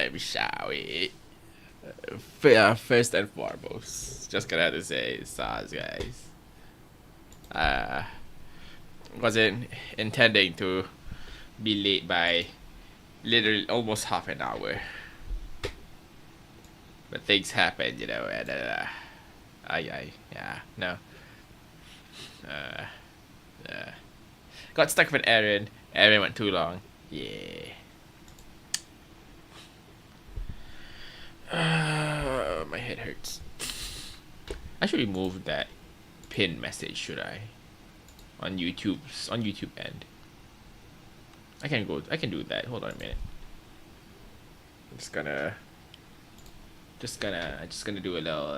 I'm sorry. First and foremost, just gonna have to say sorry, guys. Wasn't intending to be late by literally almost half an hour, but things happen, you know, and yeah, no. Uh, uh, got stuck with Aaron. Aaron went too long. Yeah. My head hurts. I should remove that pin message, should I? On YouTube end. I can do that. Hold on a minute. I'm just gonna do a little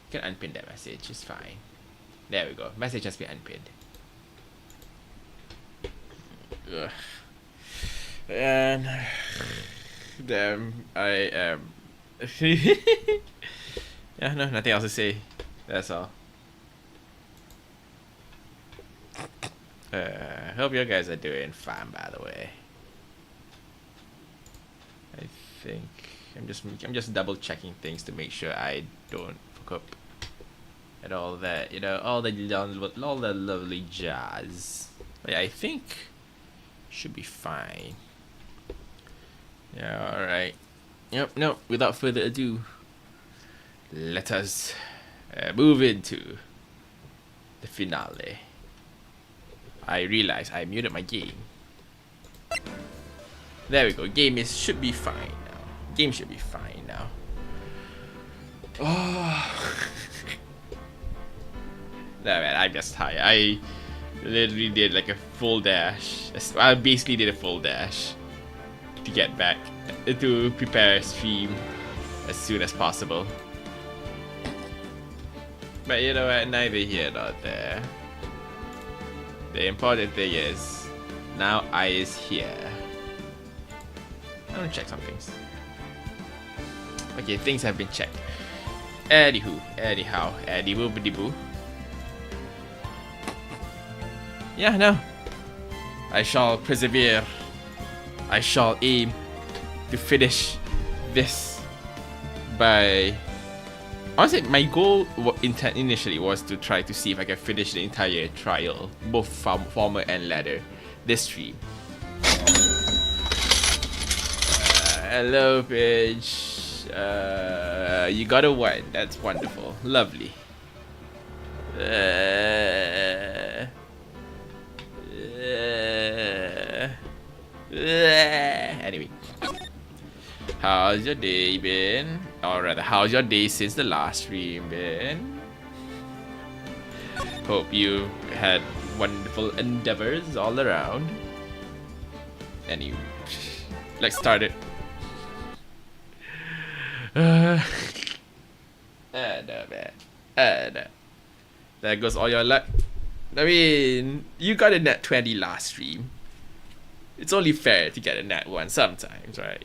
you can unpin that message, it's fine. There we go. Message has been unpinned. Ugh. And damn, I am. Yeah, no, nothing else to say. That's all. Hope you guys are doing fine, by the way. I think I'm just double checking things to make sure I don't fuck up and all that, you know, all the lovely jazz. But yeah, I think should be fine. Yeah, all right. Yep. No. Without further ado, let us move into the finale. I realize I muted my game. There we go. Game should be fine now. Game should be fine now. Oh. No man, I'm just tired. I literally did like a full dash. I basically did a full dash to get back to prepare a stream as soon as possible. But you know what? Neither here nor there. The important thing is now I is here. I'm gonna check some things. Okay, things have been checked. Anyhow, boo. Yeah, no. I shall persevere. I shall aim to finish this by. Honestly, my goal initially was to try to see if I can finish the entire trial, both former and ladder, this stream. Hello, Paige. You got a 1. That's wonderful. Lovely. Anyway, how's your day been? Or rather, how's your day since the last stream been? Hope you had wonderful endeavors all around. Anyway, let's start it. No, man. No. There goes all your luck. I mean, you got a net 20 last stream. It's only fair to get a nat 1 sometimes, right?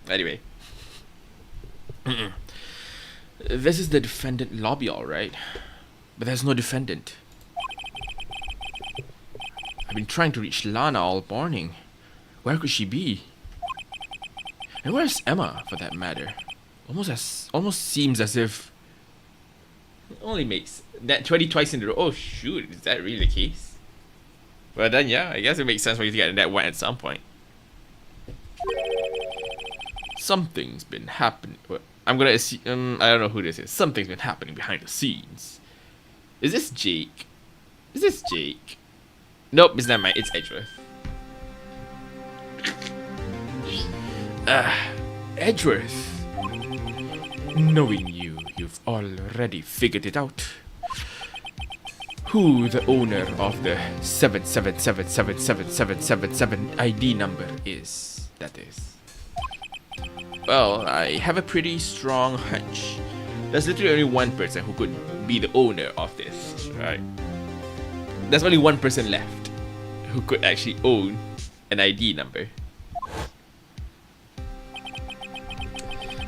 Anyway. This is the defendant lobby, alright. But there's no defendant. I've been trying to reach Lana all morning. Where could she be? And where's Emma, for that matter? Almost seems as if... It only makes that 20 twice in a row. Oh shoot, is that really the case? Well then, yeah, I guess it makes sense for you to get that 1 at some point. Something's been happening. I'm gonna assume, I don't know who this is. Something's been happening behind the scenes. Is this Jake? Nope, it's not mine. It's Edgeworth. Edgeworth. Knowing you, you've already figured it out. Who the owner of the 777777777 ID number is, that is. Well, I have a pretty strong hunch there's literally only one person who could be the owner of this, right? There's only one person left who could actually own an ID number.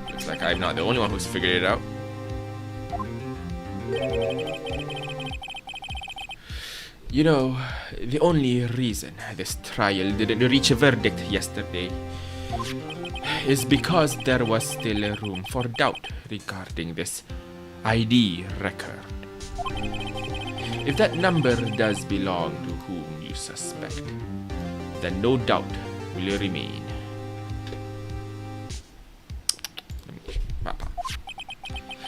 Looks like I'm not the only one who's figured it out. You know, the only reason this trial didn't reach a verdict yesterday is because there was still room for doubt regarding this ID record. If that number does belong to whom you suspect, then no doubt will remain.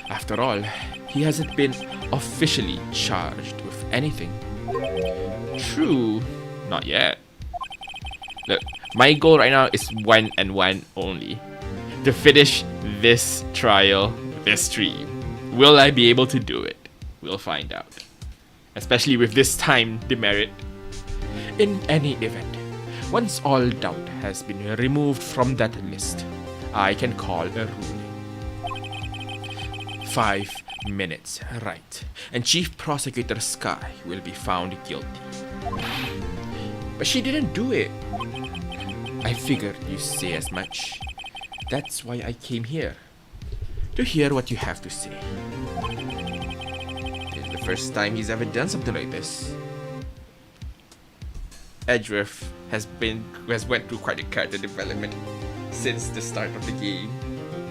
After all, he hasn't been officially charged with anything. True, not yet. Look, my goal right now is one and one only. To finish this trial, this stream. Will I be able to do it? We'll find out. Especially with this time demerit. In any event, once all doubt has been removed from that list, I can call a ruling. 5 minutes, right, and Chief Prosecutor Sky will be found guilty. But she didn't do it. I figured you say as much. That's why I came here. To hear what you have to say. It's the first time he's ever done something like this. Edgeworth has went through quite a character development since the start of the game.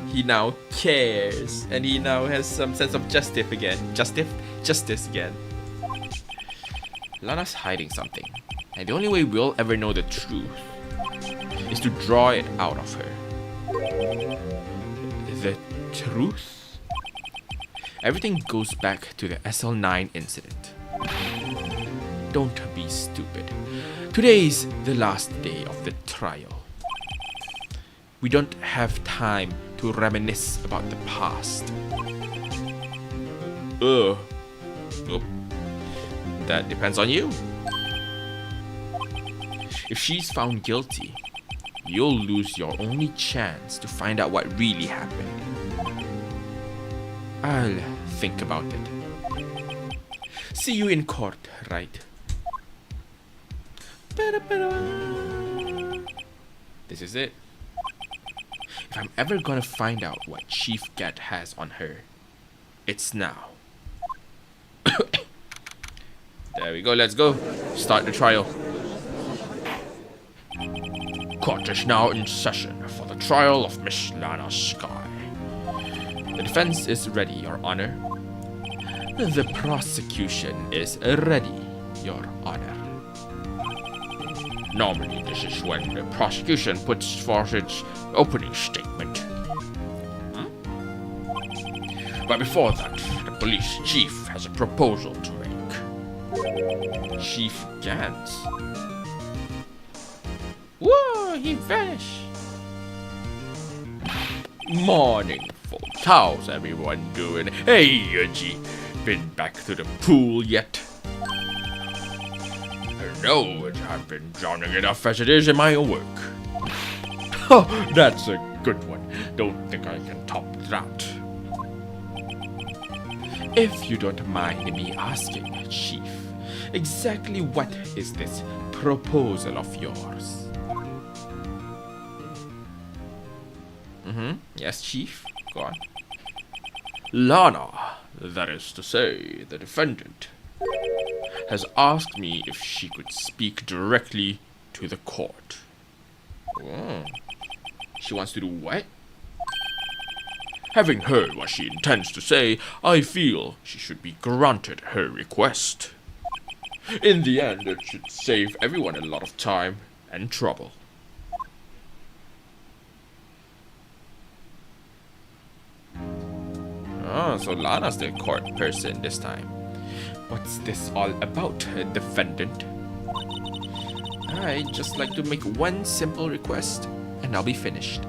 He now cares, and he now has some sense of justice again. Justice again. Lana's hiding something, and the only way we'll ever know the truth is to draw it out of her. The truth? Everything goes back to the SL9 incident. Don't be stupid. Today's the last day of the trial. We don't have time to reminisce about the past. Nope. That depends on you. If she's found guilty, you'll lose your only chance to find out what really happened. I'll think about it. See you in court, Wright? This is it. If I'm ever gonna find out what Chief Gat has on her, it's now. There we go, let's go. Start the trial. Court is now in session for the trial of Miss Lana Sky. The defense is ready, Your Honor. The prosecution is ready, Your Honor. Normally, this is when the prosecution puts forth its opening statement. But before that, the police chief has a proposal to make. Chief Gant? Whoa, he vanished. Morning, folks. How's everyone doing? Hey, Yuji. Been back to the pool yet? No, I've been drowning enough as it is in my own work. Oh, that's a good one. Don't think I can top that. If you don't mind me asking, Chief, exactly what is this proposal of yours? Yes, Chief. Go on. Lana, that is to say, the defendant, has asked me if she could speak directly to the court. Oh. She wants to do what? Having heard what she intends to say, I feel she should be granted her request. In the end, it should save everyone a lot of time and trouble. Oh, so Lana's the court person this time. What's this all about, defendant? I'd just like to make one simple request, and I'll be finished.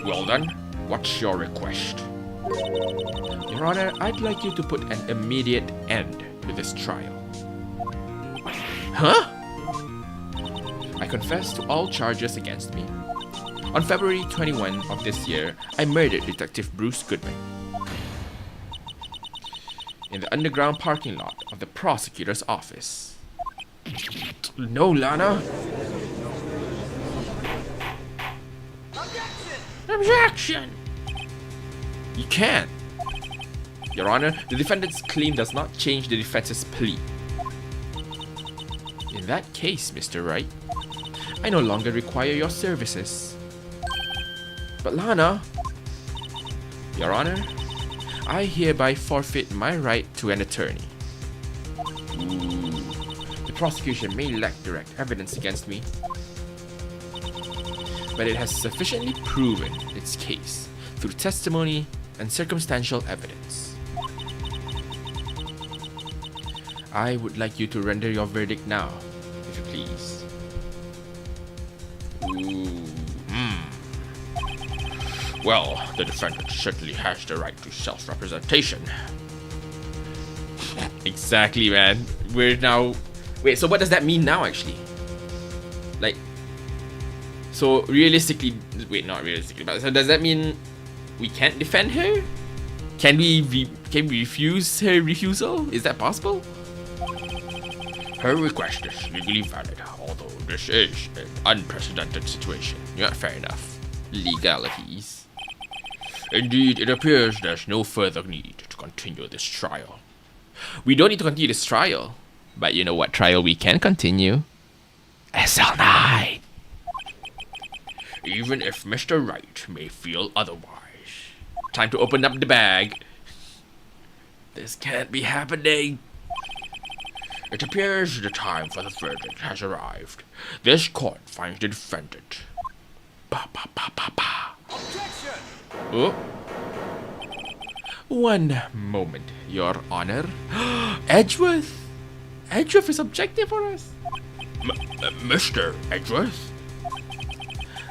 Well then, what's your request? Your Honor, I'd like you to put an immediate end to this trial. Huh? I confess to all charges against me. On February 21 of this year, I murdered Detective Bruce Goodman. in the underground parking lot of the prosecutor's office. No, Lana. Objection! You can't. Your Honor, the defendant's claim does not change the defense's plea. In that case, Mr. Wright, I no longer require your services. But Lana... Your Honor, I hereby forfeit my right to an attorney. Ooh. The prosecution may lack direct evidence against me, but it has sufficiently proven its case through testimony and circumstantial evidence. I would like you to render your verdict now, if you please. Ooh. Well, the defendant certainly has the right to self-representation. Exactly, man. We're now... Wait, so what does that mean now, actually? Like... So, realistically... Wait, not realistically, but so does that mean we can't defend her? Can we refuse her refusal? Is that possible? Her request is legally valid, although this is an unprecedented situation. Yeah, fair enough. Legalities. Indeed, it appears there's no further need to continue this trial. We don't need to continue this trial, but you know what trial we can continue? SL9! Even if Mr. Wright may feel otherwise. Time to open up the bag. This can't be happening. It appears the time for the verdict has arrived. This court finds the defendant. Objection! Oh. One moment, Your Honor. Edgeworth? Edgeworth is objective for us? Mr. Edgeworth?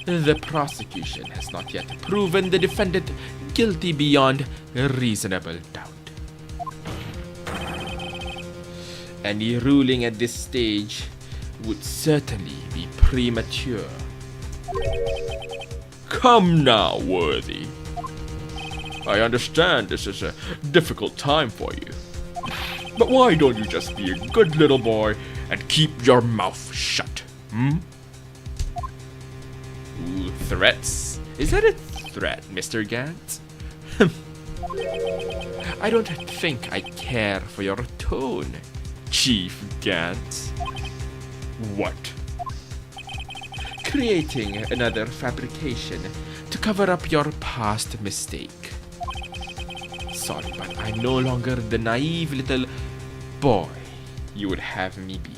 The prosecution has not yet proven the defendant guilty beyond reasonable doubt. Any ruling at this stage would certainly be premature. Come now, Worthy. I understand this is a difficult time for you. But why don't you just be a good little boy and keep your mouth shut, Ooh, threats? Is that a threat, Mr. Gantz? I don't think I care for your tone, Chief Gantz. What? Creating another fabrication to cover up your past mistake. Sorry, but I'm no longer the naive little boy you would have me be.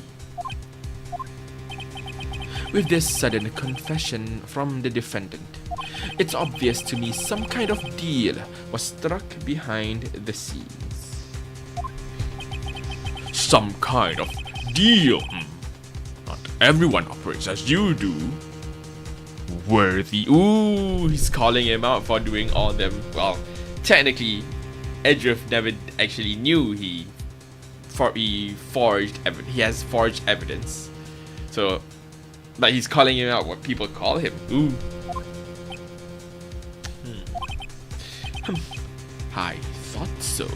With this sudden confession from the defendant, it's obvious to me some kind of deal was struck behind the scenes. Some kind of deal? Not everyone operates as you do. Worthy. Ooh, he's calling him out for doing all them. Well, technically, Edgeworth never actually knew he has forged evidence. So, but he's calling him out what people call him. Ooh. I thought so.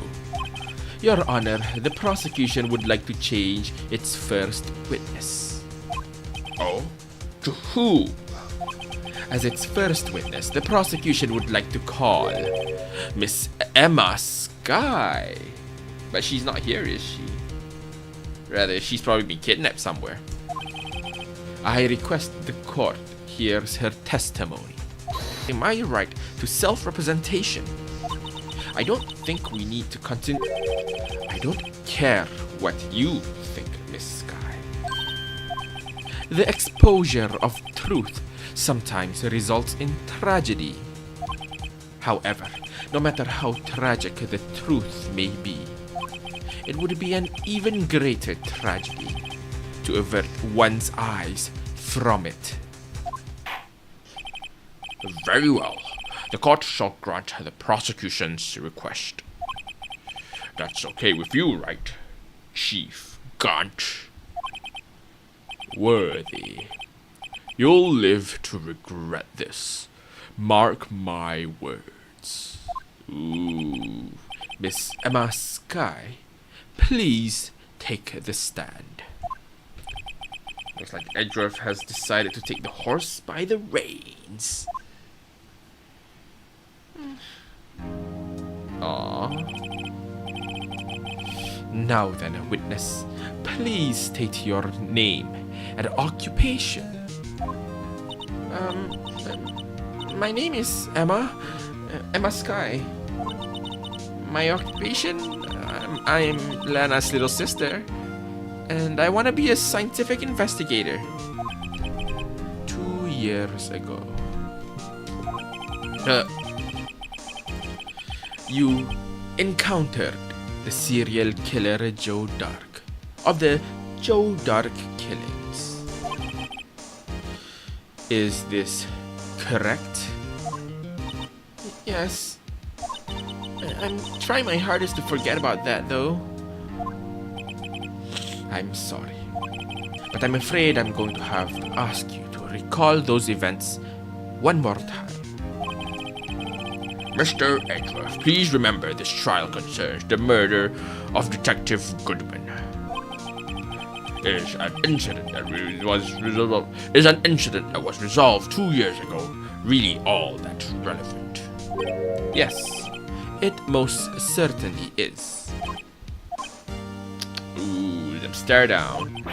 Your Honor, the prosecution would like to change its first witness. Oh? To who? As its first witness, the prosecution would like to call Miss Emma Sky. But she's not here, is she? Rather, she's probably been kidnapped somewhere. I request the court hears her testimony. Am I right to self-representation? I don't think we need to continue. I don't care what you think, Miss Sky. The exposure of truth sometimes results in tragedy. However, no matter how tragic the truth may be, it would be an even greater tragedy to avert one's eyes from it. Very well. The court shall grant the prosecution's request. That's okay with you, right, Chief Gant? Worthy. You'll live to regret this. Mark my words. Ooh. Miss Emma Sky, please take the stand. Looks like Edgeworth has decided to take the horse by the reins. Aww. Now then, witness, please state your name and occupation. My name is Emma Sky. My occupation, I'm Lana's little sister, and I want to be a scientific investigator. 2 years ago. You encountered the serial killer Joe Dark of the Joe Dark killings. Is this correct? Yes. I'm trying my hardest to forget about that, though. I'm sorry, but I'm afraid I'm going to have to ask you to recall those events one more time. Mr. Edgeworth, please remember this trial concerns the murder of Detective Goodman. It is an incident that was resolved 2 years ago. Really all that's relevant. Yes, it most certainly is. Ooh, them stare down.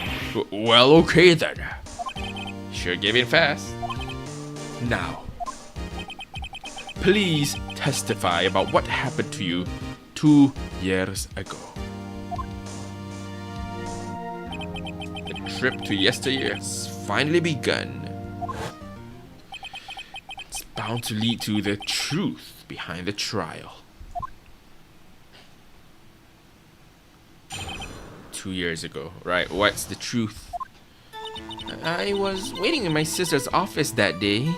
Well, okay then. Sure gave in fast. Now, please testify about what happened to you 2 years ago. The trip to yesteryear has finally begun. It's bound to lead to the truth behind the trial. 2 years ago. Right, what's the truth? I was waiting in my sister's office that day.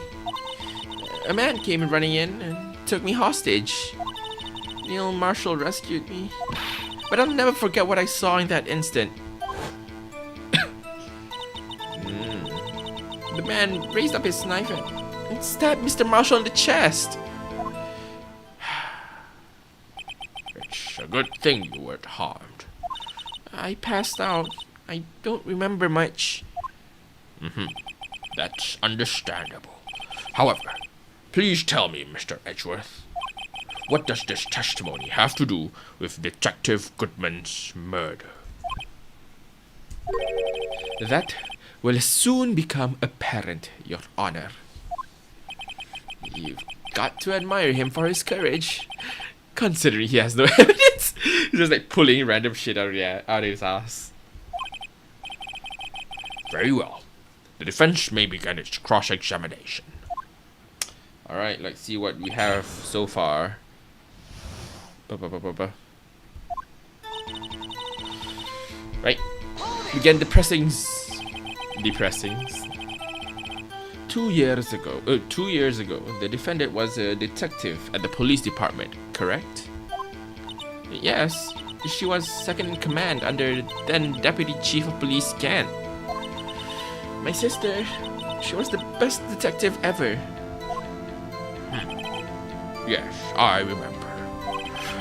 A man came running in and took me hostage. Neil Marshall rescued me. But I'll never forget what I saw in that instant. The man raised up his knife and stabbed Mr. Marshall in the chest. It's a good thing you weren't harmed. I passed out. I don't remember much. That's understandable. However, please tell me, Mr. Edgeworth, what does this testimony have to do with Detective Goodman's murder? That will soon become apparent, Your Honor. You've got to admire him for his courage, considering he has no evidence. He's just like pulling random shit out of his ass. Very well. The defense may begin its cross-examination. Alright, let's see what we have so far. Right. Begin depressings. 2 years ago, the defendant was a detective at the police department, correct? Yes, she was second in command under then Deputy Chief of Police Kent. My sister, she was the best detective ever. Yes, I remember.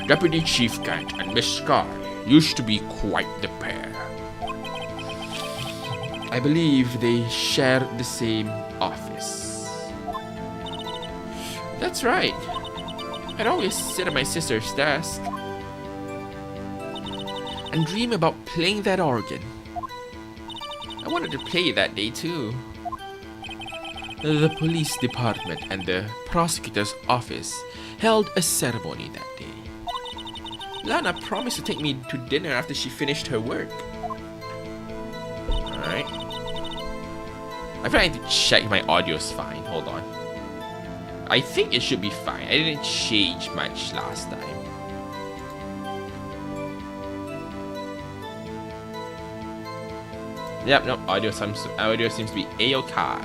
Deputy Chief Kent and Miss Sky used to be quite the pair. I believe they shared the same office. That's right. I'd always sit at my sister's desk and dream about playing that organ. I wanted to play that day too. The police department and the prosecutor's office held a ceremony that day. Lana promised to take me to dinner after she finished her work. Alright. I feel like I need to check my audio's fine. Hold on. I think it should be fine. I didn't change much last time. Yep, no, audio seems to be A-OK. A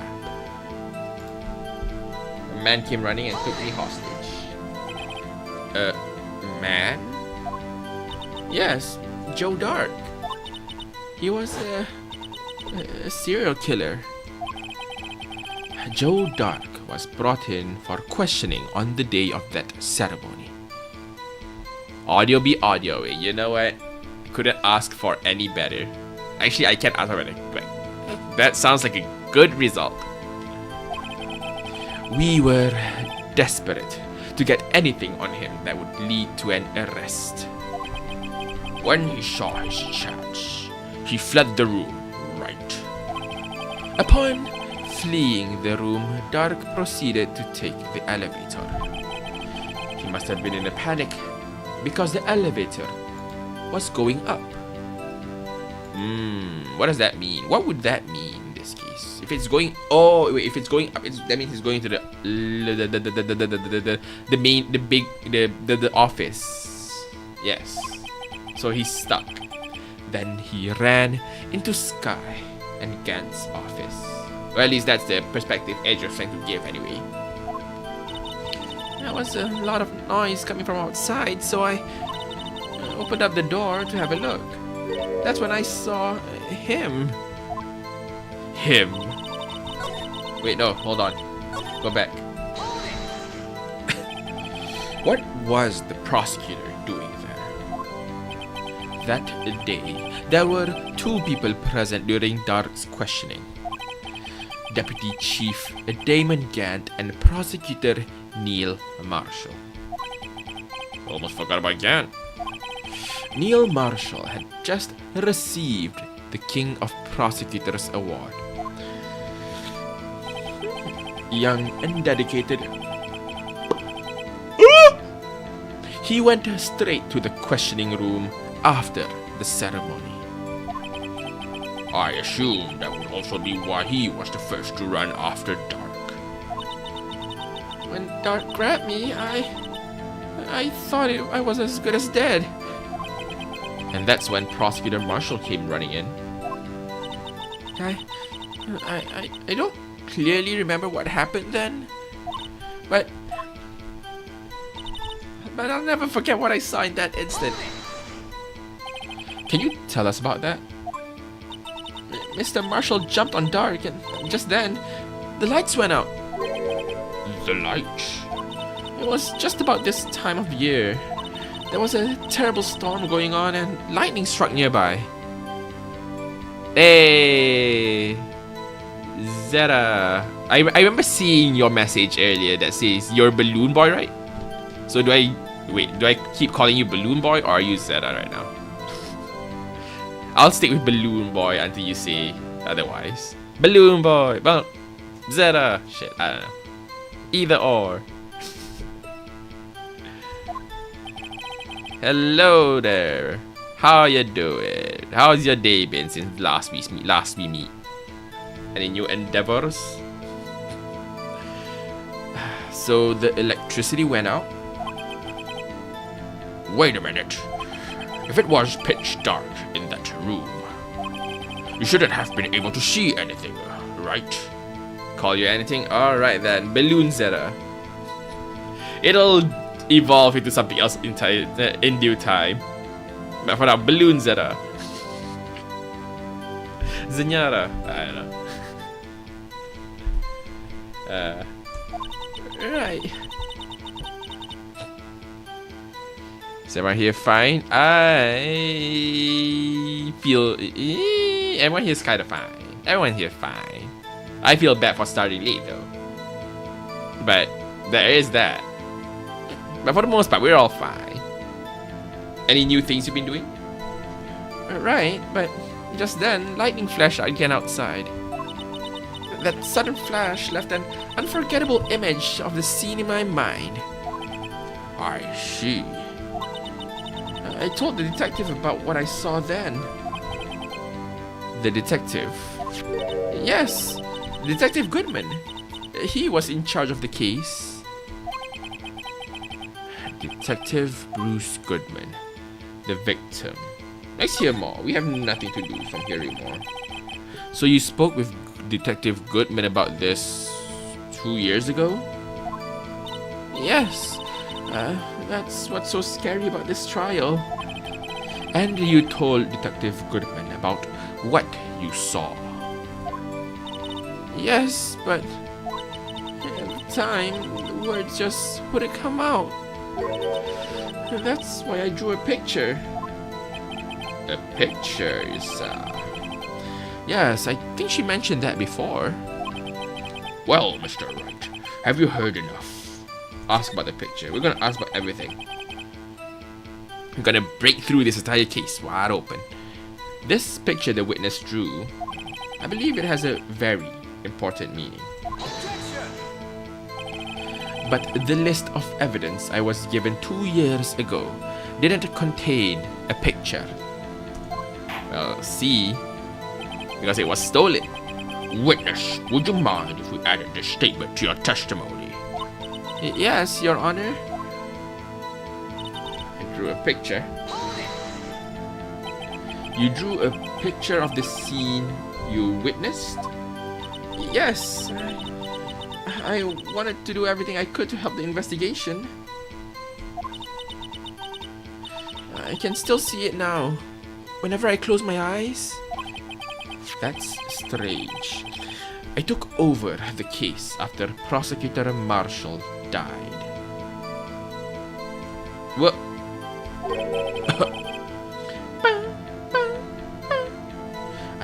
man came running and took me hostage. Man? Yes, Joe Dark. He was a serial killer. Joe Dark was brought in for questioning on the day of that ceremony. Audio be audio. You know what? Couldn't ask for any better. Actually, I can't ask for better. But that sounds like a good result. We were desperate to get anything on him that would lead to an arrest. When he saw his chance, he fled the room, Wright. Upon fleeing the room, Dark proceeded to take the elevator. He must have been in a panic because the elevator was going up. What does that mean? What would that mean in this case? If it's going, if it's going up, that means it's going to the office. Yes. So he's stuck. Then he ran into Sky and Gant's office. Well, at least that's the perspective Edge was trying to give anyway. There was a lot of noise coming from outside, so I opened up the door to have a look. That's when I saw him. Wait, no, hold on. Go back. What was the prosecutor doing there? That day, there were two people present during Dark's questioning. Deputy Chief Damon Gant and Prosecutor Neil Marshall. Almost forgot about Gant. Neil Marshall had just received the King of Prosecutors Award. Young and dedicated, he went straight to the questioning room after the ceremony. I assume that would also be why he was the first to run after Dark. When Dark grabbed me, I thought I was as good as dead. And that's when Prosecutor Marshall came running in. I don't clearly remember what happened then, but I'll never forget what I saw in that instant. Can you tell us about that? Mr. Marshall jumped on Dark, and just then, the lights went out. The lights? It was just about this time of year. There was a terrible storm going on, and lightning struck nearby. Hey! Zeta. I remember seeing your message earlier that says you're Balloon Boy, right? So do I keep calling you Balloon Boy, or are you Zeta right now? I'll stick with Balloon Boy until you say otherwise. Balloon Boy, well, Zeta, shit, I don't know. Either or. Hello there. How you doing? How's your day been since last we meet? Any new endeavors? So the electricity went out? Wait a minute. If it was pitch dark in that room, you shouldn't have been able to see anything, right? Call you anything? Alright then, Balloon Zeta. It'll evolve into something else in due time. But for now, Balloon Zeta. Zenyatta. I don't know. Right. Is everyone here fine? I feel... everyone here is kind of fine. Everyone here fine. I feel bad for starting late though. But there is that. But for the most part, we're all fine. Any new things you've been doing? Right, but just then, lightning flashed again outside. That sudden flash left an unforgettable image of the scene in my mind. I see. I told the detective about what I saw then. The detective? Yes, Detective Goodman. He was in charge of the case. Detective Bruce Goodman, the victim. Let's hear more. We have nothing to do from hearing more. So you spoke with Detective Goodman about this 2 years ago? Yes. That's what's so scary about this trial. And you told Detective Goodman about what you saw. Yes, but at the time, the words just wouldn't come out. That's why I drew a picture. A picture, Yes, I think she mentioned that before. Well, Mr. Wright, have you heard enough? Ask about the picture. We're gonna ask about everything. We're gonna break through this entire case wide open. This picture the witness drew, I believe it has a very important meaning. But the list of evidence I was given 2 years ago didn't contain a picture. Well, see, because it was stolen. Witness, would you mind if we added this statement to your testimony? Yes, Your Honor. I drew a picture. You drew a picture of the scene you witnessed? Yes. I wanted to do everything I could to help the investigation. I can still see it now, whenever I close my eyes. That's strange. I took over the case after Prosecutor Marshall died. What?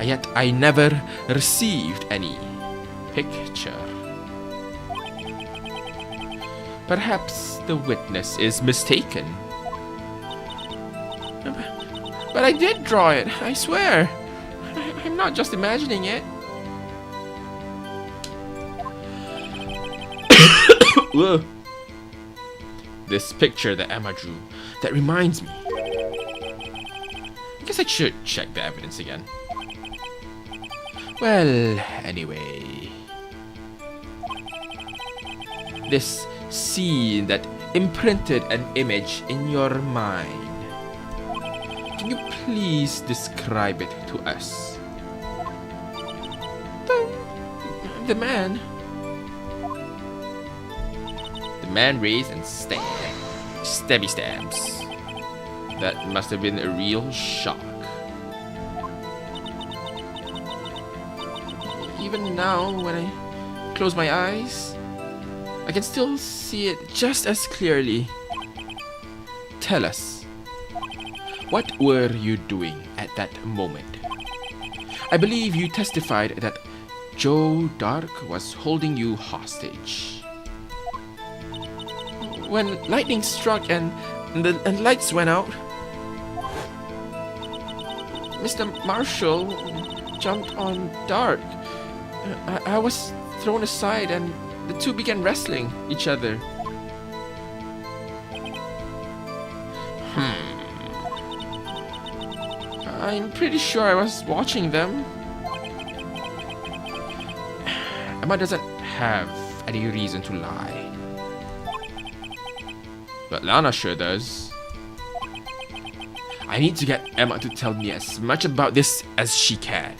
Yet I never received any picture. Perhaps the witness is mistaken. But I did draw it, I swear. I'm not just imagining it. Whoa. This picture that Emma drew, that reminds me. I guess I should check the evidence again. Well, anyway. This scene that imprinted an image in your mind. Can you please describe it to us? The man. The man raised and stabby stabs. That must have been a real shock. Even now, when I close my eyes, I can still see it just as clearly. Tell us, what were you doing at that moment? I believe you testified that Joe Dark was holding you hostage. When lightning struck and lights went out, Mr. Marshall jumped on Dark. I was thrown aside and the two began wrestling each other. I'm pretty sure I was watching them. Emma doesn't have any reason to lie. But Lana sure does. I need to get Emma to tell me as much about this as she can.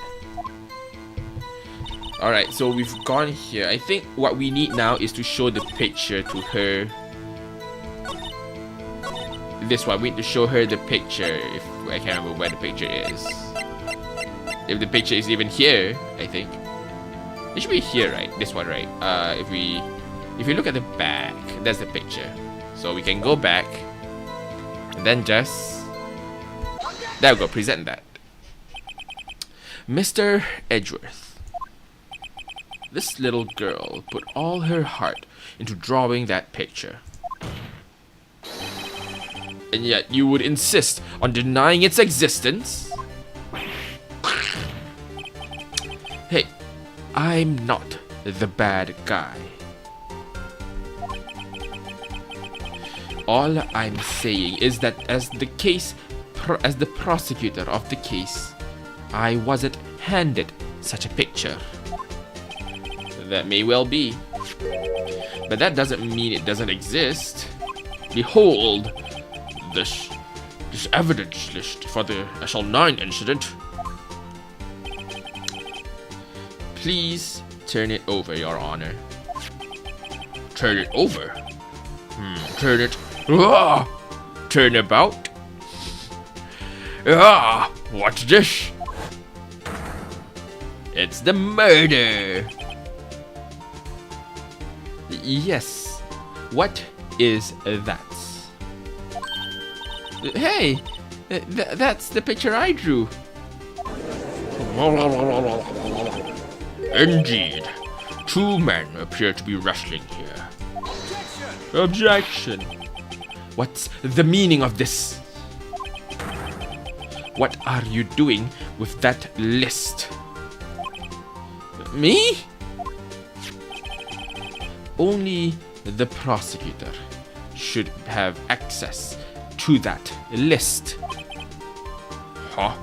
Alright, so we've gone here. I think what we need now is to show the picture to her. This one, we need to show her the picture. If I can't remember where the picture is. If the picture is even here, I think. It should be here, right? This one, right? If you look at the back, that's the picture. So we can go back and then just there we go, present that. Mr. Edgeworth. This little girl put all her heart into drawing that picture. And yet you would insist on denying its existence? Hey, I'm not the bad guy. All I'm saying is that as the prosecutor of the case, I wasn't handed such a picture. That may well be, but that doesn't mean it doesn't exist. Behold, this evidence list for the SL9 incident. Please turn it over, Your Honor. Turn it over? Turn it... Turn about? What's this? It's the murder! Yes. What is that? Hey, that's the picture I drew. Indeed. Two men appear to be wrestling here. Objection. What's the meaning of this? What are you doing with that list? Me? Only the prosecutor should have access to that list. Huh?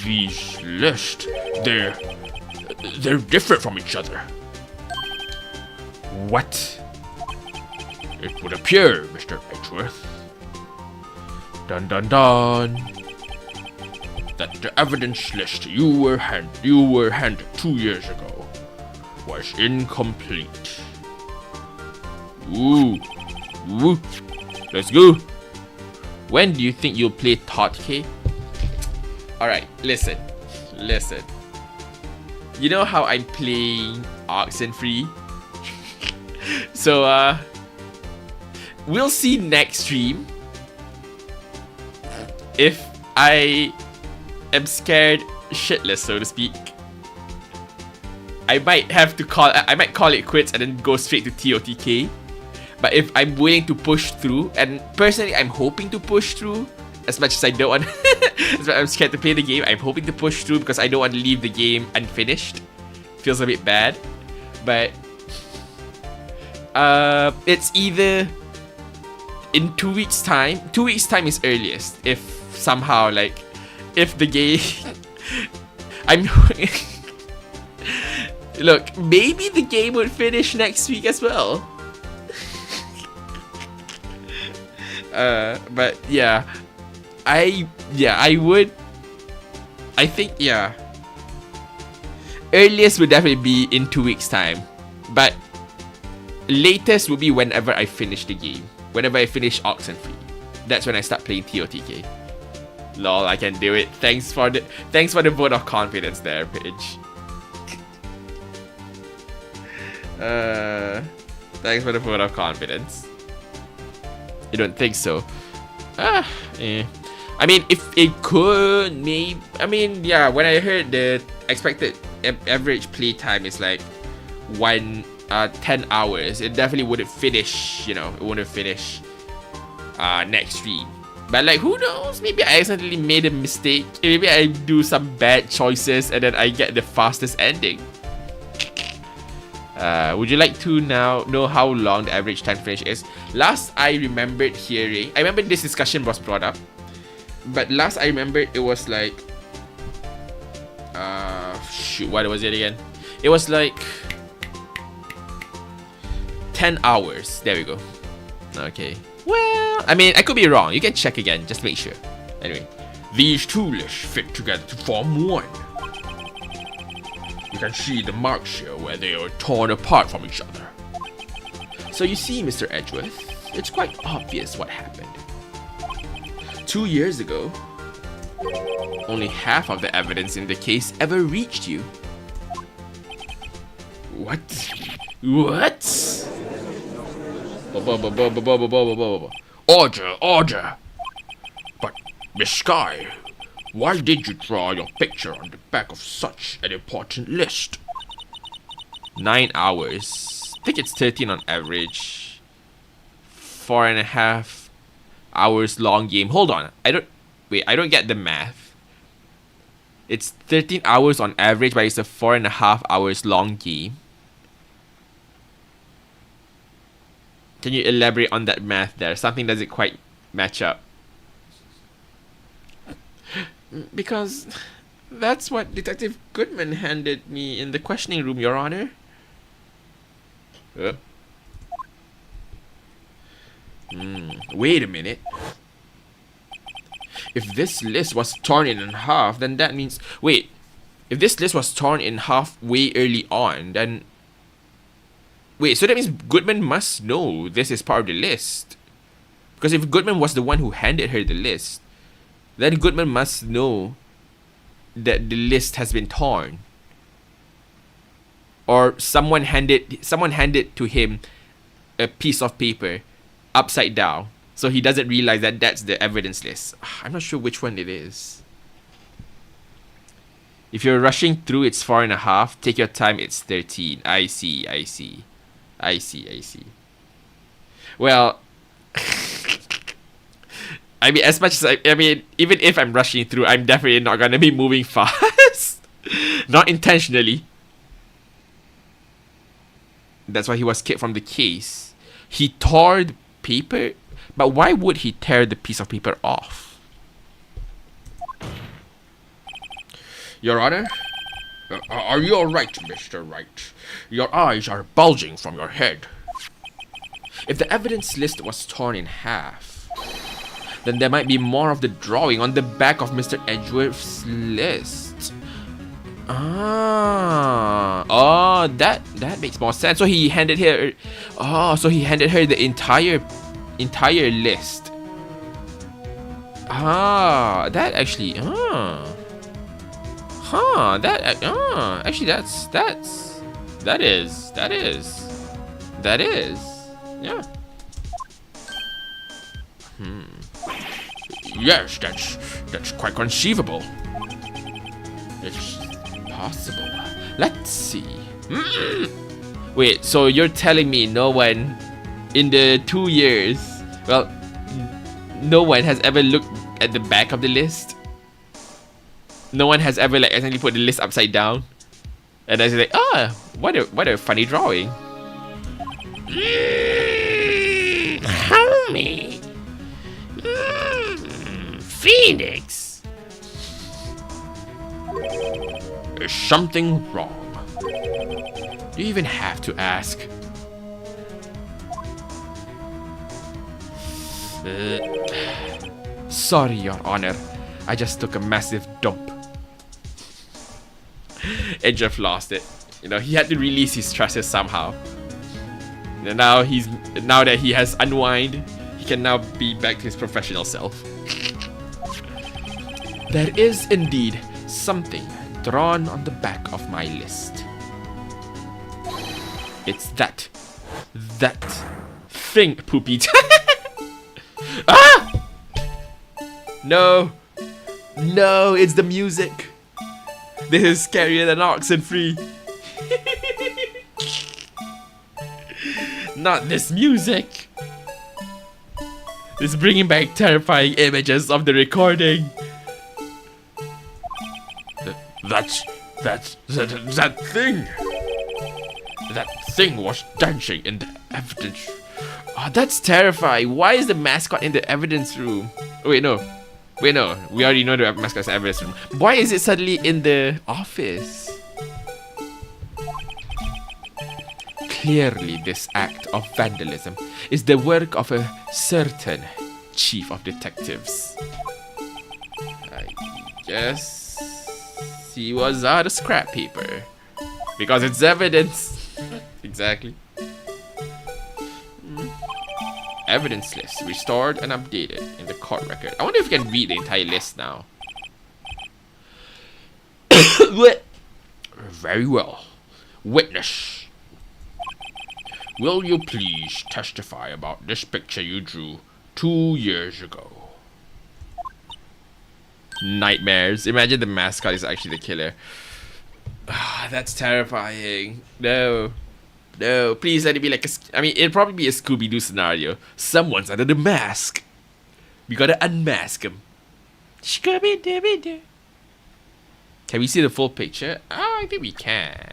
These lists, they're different from each other. What? It would appear, Mr. Edgeworth. Dun dun dun. That the evidence list you were handed 2 years ago was incomplete. Ooh. Let's go. When do you think you'll play Todd K? Alright, listen. You know how I'm playing Oxenfree? So, we'll see next stream if I am scared shitless, so to speak. I might call it quits and then go straight to TOTK. But if I'm willing to push through, and personally I'm hoping to push through, as much as I don't want I'm scared to play the game, I'm hoping to push through because I don't want to leave the game unfinished. Feels a bit bad. But it's either in 2 weeks time. 2 weeks time is earliest. If somehow, like, if the game I'm look, maybe the game would finish next week as well. But yeah, I think earliest would definitely be in 2 weeks time, but latest will be whenever I finish the game, whenever I finish Oxenfree. That's when I start playing TOTK. Lol, I can do it. Thanks for the vote of confidence there, Paige. Thanks for the vote of confidence. You don't think so? I mean, if it could, maybe. I mean, yeah. When I heard the expected average play time is like 10 hours, it definitely wouldn't finish. You know, it wouldn't finish next stream. But like, who knows? Maybe I accidentally made a mistake. Maybe I do some bad choices and then I get the fastest ending. Would you like to now know how long the average time to finish is? Last I remembered hearing, I remember this discussion was brought up, but last I remembered it was like, shoot, what was it again? It was like 10 hours. There we go. Okay. Well, I mean, I could be wrong. You can check again, just make sure. Anyway, these two lists fit together to form one. You can see the marks here where they are torn apart from each other. So you see, Mr. Edgeworth, it's quite obvious what happened. 2 years ago, only half of the evidence in the case ever reached you. What? Order! But, Miss Sky, why did you draw your picture on the back of such an important list? 9 hours. I think it's 13 on average. 4.5 hours long game. Hold on. I don't get the math. It's 13 hours on average, but it's a 4.5 hours long game. Can you elaborate on that math there? Something doesn't quite match up. Because that's what Detective Goodman handed me in the questioning room, Your Honor. Wait a minute. If this list was torn in half, then that means... Wait. If this list was torn in half way early on, then... Wait, so that means Goodman must know this is part of the list. Because if Goodman was the one who handed her the list, then Goodman must know that the list has been torn. Or someone handed to him a piece of paper upside down So he doesn't realize that that's the evidence list. I'm not sure which one it is. If you're rushing through, it's 4.5. Take your time, it's 13. I see. Well, I mean, as much as I mean, even if I'm rushing through, I'm definitely not gonna be moving fast. Not intentionally. That's why he was kicked from the case. He tore the paper, but why would he tear the piece of paper off? Your Honor? Are you alright, Mr. Wright? Your eyes are bulging from your head. If the evidence list was torn in half, then there might be more of the drawing on the back of Mr. Edgeworth's list. Oh, that makes more sense. So he handed her. Oh, so he handed her the entire list. That actually. Actually, that is. Yeah. Yes, that's quite conceivable. It's possible. Let's see. Wait, so you're telling me no one in the 2 years, well, no one has ever looked at the back of the list? No one has ever like accidentally put the list upside down? And I was like, what a funny drawing. Homie. Phoenix. Is something wrong? Do you even have to ask? Sorry, Your Honor. I just took a massive dump. Edgeworth lost it. You know, he had to release his trusses somehow. And now that he has unwind, he can now be back to his professional self. There is indeed something drawn on the back of my list. It's that thing, Poopy. Ah! No, it's the music. This is scarier than Oxenfree. Not this music. It's bringing back terrifying images of the recording. That thing. That thing was dancing in the evidence. Oh, that's terrifying. Why is the mascot in the evidence room? Oh, wait, no. We already know the mascot's in the evidence room. Why is it suddenly in the office? Clearly, this act of vandalism is the work of a certain chief of detectives. I guess he was out of scrap paper. Because it's evidence. Exactly. Evidence list restored and updated in the court record. I wonder if we can read the entire list now. Very well. Witness. Will you please testify about this picture you drew 2 years ago? Nightmares. Imagine the mascot is actually the killer. That's terrifying. No, please let it be like it'd probably be a Scooby-Doo scenario. Someone's under the mask. We gotta unmask him. Scooby-Dooby-Doo. Can we see the full picture? Oh, I think we can.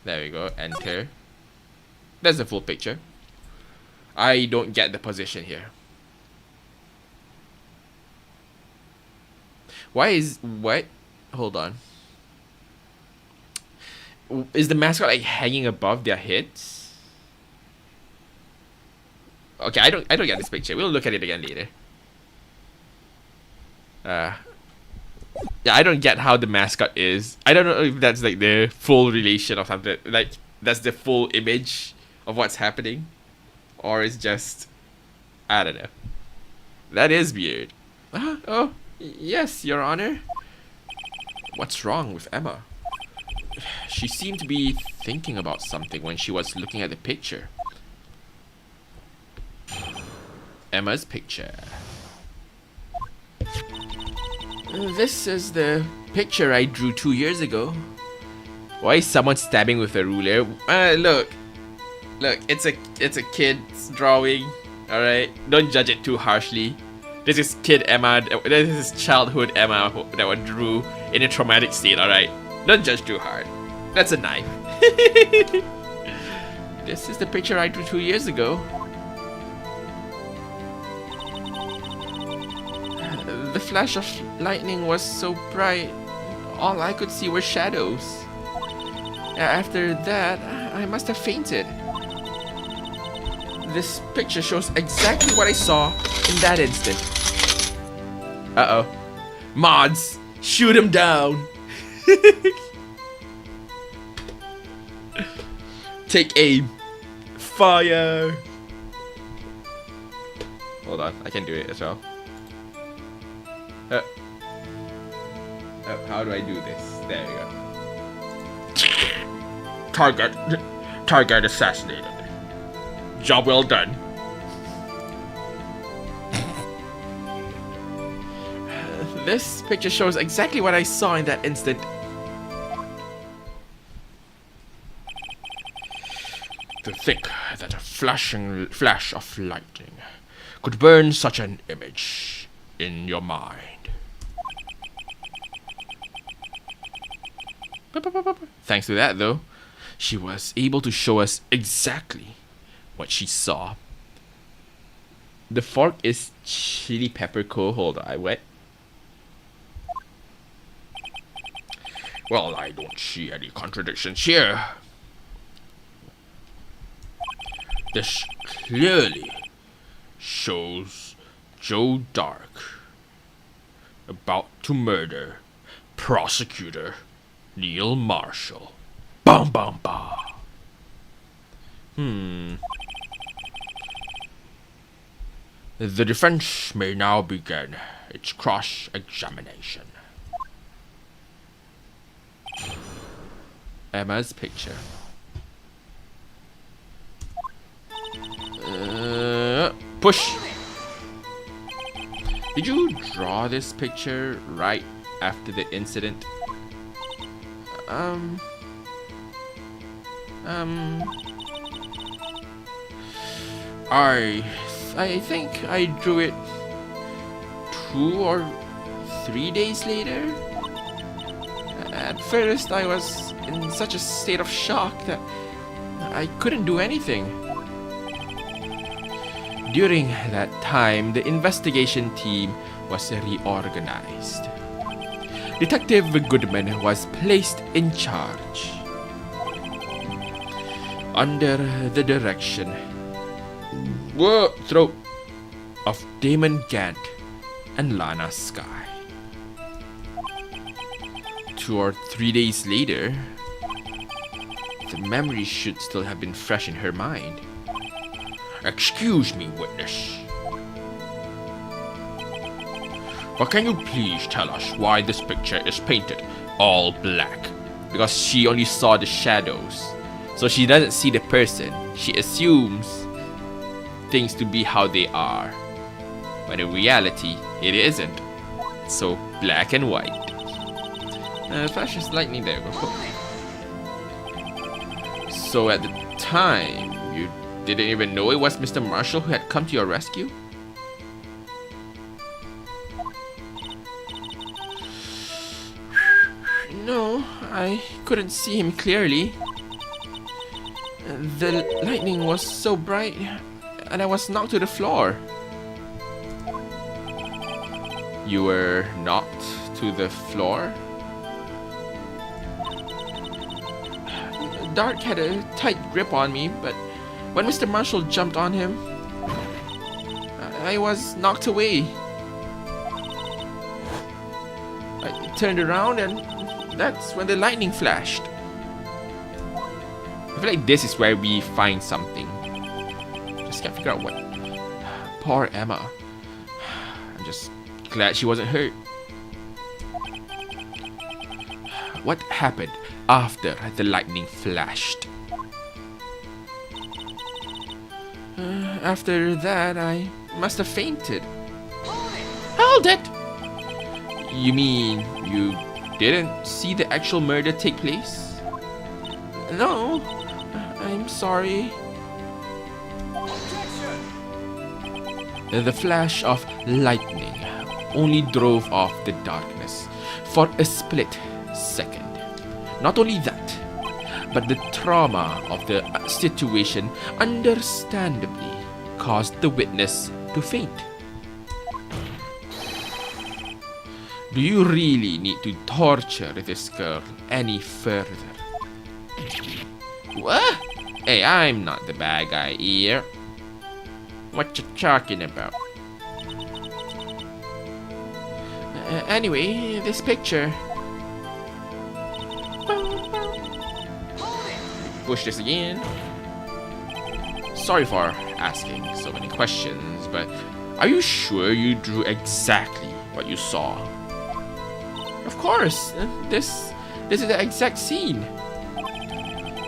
There we go. Enter. There's the full picture. I don't get the position here. Why is what? Hold on. Is the mascot like hanging above their heads? Okay, I don't get this picture. We'll look at it again later. Yeah, I don't get how the mascot is. I don't know if that's like the full relation or something. Like that's the full image of what's happening, or it's just, I don't know. That is weird. Oh, yes, Your Honor. What's wrong with Emma? She seemed to be thinking about something when she was looking at the picture. Emma's picture. This is the picture I drew 2 years ago. Why is someone stabbing with a ruler? Look, it's a kid's drawing. All right, don't judge it too harshly. This is kid Emma. This is childhood Emma that one drew in a traumatic state. All right, don't judge too hard. That's a knife. This is the picture I drew 2 years ago. The flash of lightning was so bright, all I could see were shadows. After that, I must have fainted. This picture shows exactly what I saw in that instant. Uh-oh. Mods, shoot him down. Take aim. Fire. Hold on, I can do it as well. How do I do this? There you go. Target assassinated. Job well done. This picture shows exactly what I saw in that instant. To think that a flash of lightning could burn such an image in your mind. Thanks to that, though, she was able to show us exactly what she saw. The fork is chili pepper cold. Hold on, what? Well, I don't see any contradictions here. This clearly shows Joe Dark about to murder prosecutor Neil Marshall. Bum bum bum. The defense may now begin its cross-examination. Emma's picture. Push. Did you draw this picture right after the incident? I think I drew it 2 or 3 days later. At first, I was in such a state of shock that I couldn't do anything. During that time, the investigation team was reorganized. Detective Goodman was placed in charge under the direction of Damon Gant and Lana Sky. 2 or 3 days later, the memory should still have been fresh in her mind. Excuse me, witness. But can you please tell us why this picture is painted all black? Because she only saw the shadows. So she doesn't see the person. She assumes things to be how they are. But in reality, it isn't. So black and white. Flashes lightning there. So at the time, you didn't even know it was Mr. Marshall who had come to your rescue? No, I couldn't see him clearly. The lightning was so bright, and I was knocked to the floor. You were knocked to the floor? Dark had a tight grip on me, but when Mr. Marshall jumped on him, I was knocked away. I turned around and that's when the lightning flashed. I feel like this is where we find something. Just can't figure out what. Poor Emma. I'm just glad she wasn't hurt. What happened after the lightning flashed? After that, I must have fainted. Hold it! You mean you didn't see the actual murder take place? No, I'm sorry. The flash of lightning only drove off the darkness for a split second. Not only that, but the trauma of the situation understandably caused the witness to faint. Do you really need to torture this girl any further? What? Hey, I'm not the bad guy here. What you talking about? Anyway, this picture. Push this again. Sorry for asking so many questions, but are you sure you drew exactly what you saw? Of course, this is the exact scene.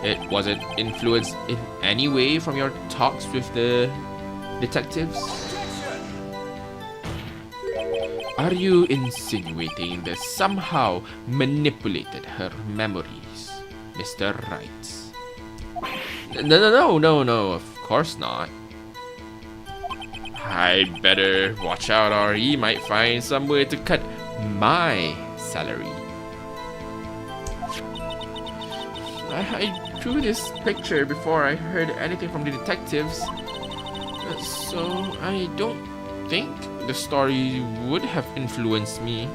It wasn't influenced in any way from your talks with the detectives? Are you insinuating that somehow manipulated her memories, Mr. Wright? No, of course not. I'd better watch out or he might find some way to cut my salary. I drew this picture before I heard anything from the detectives, so I don't think the story would have influenced me.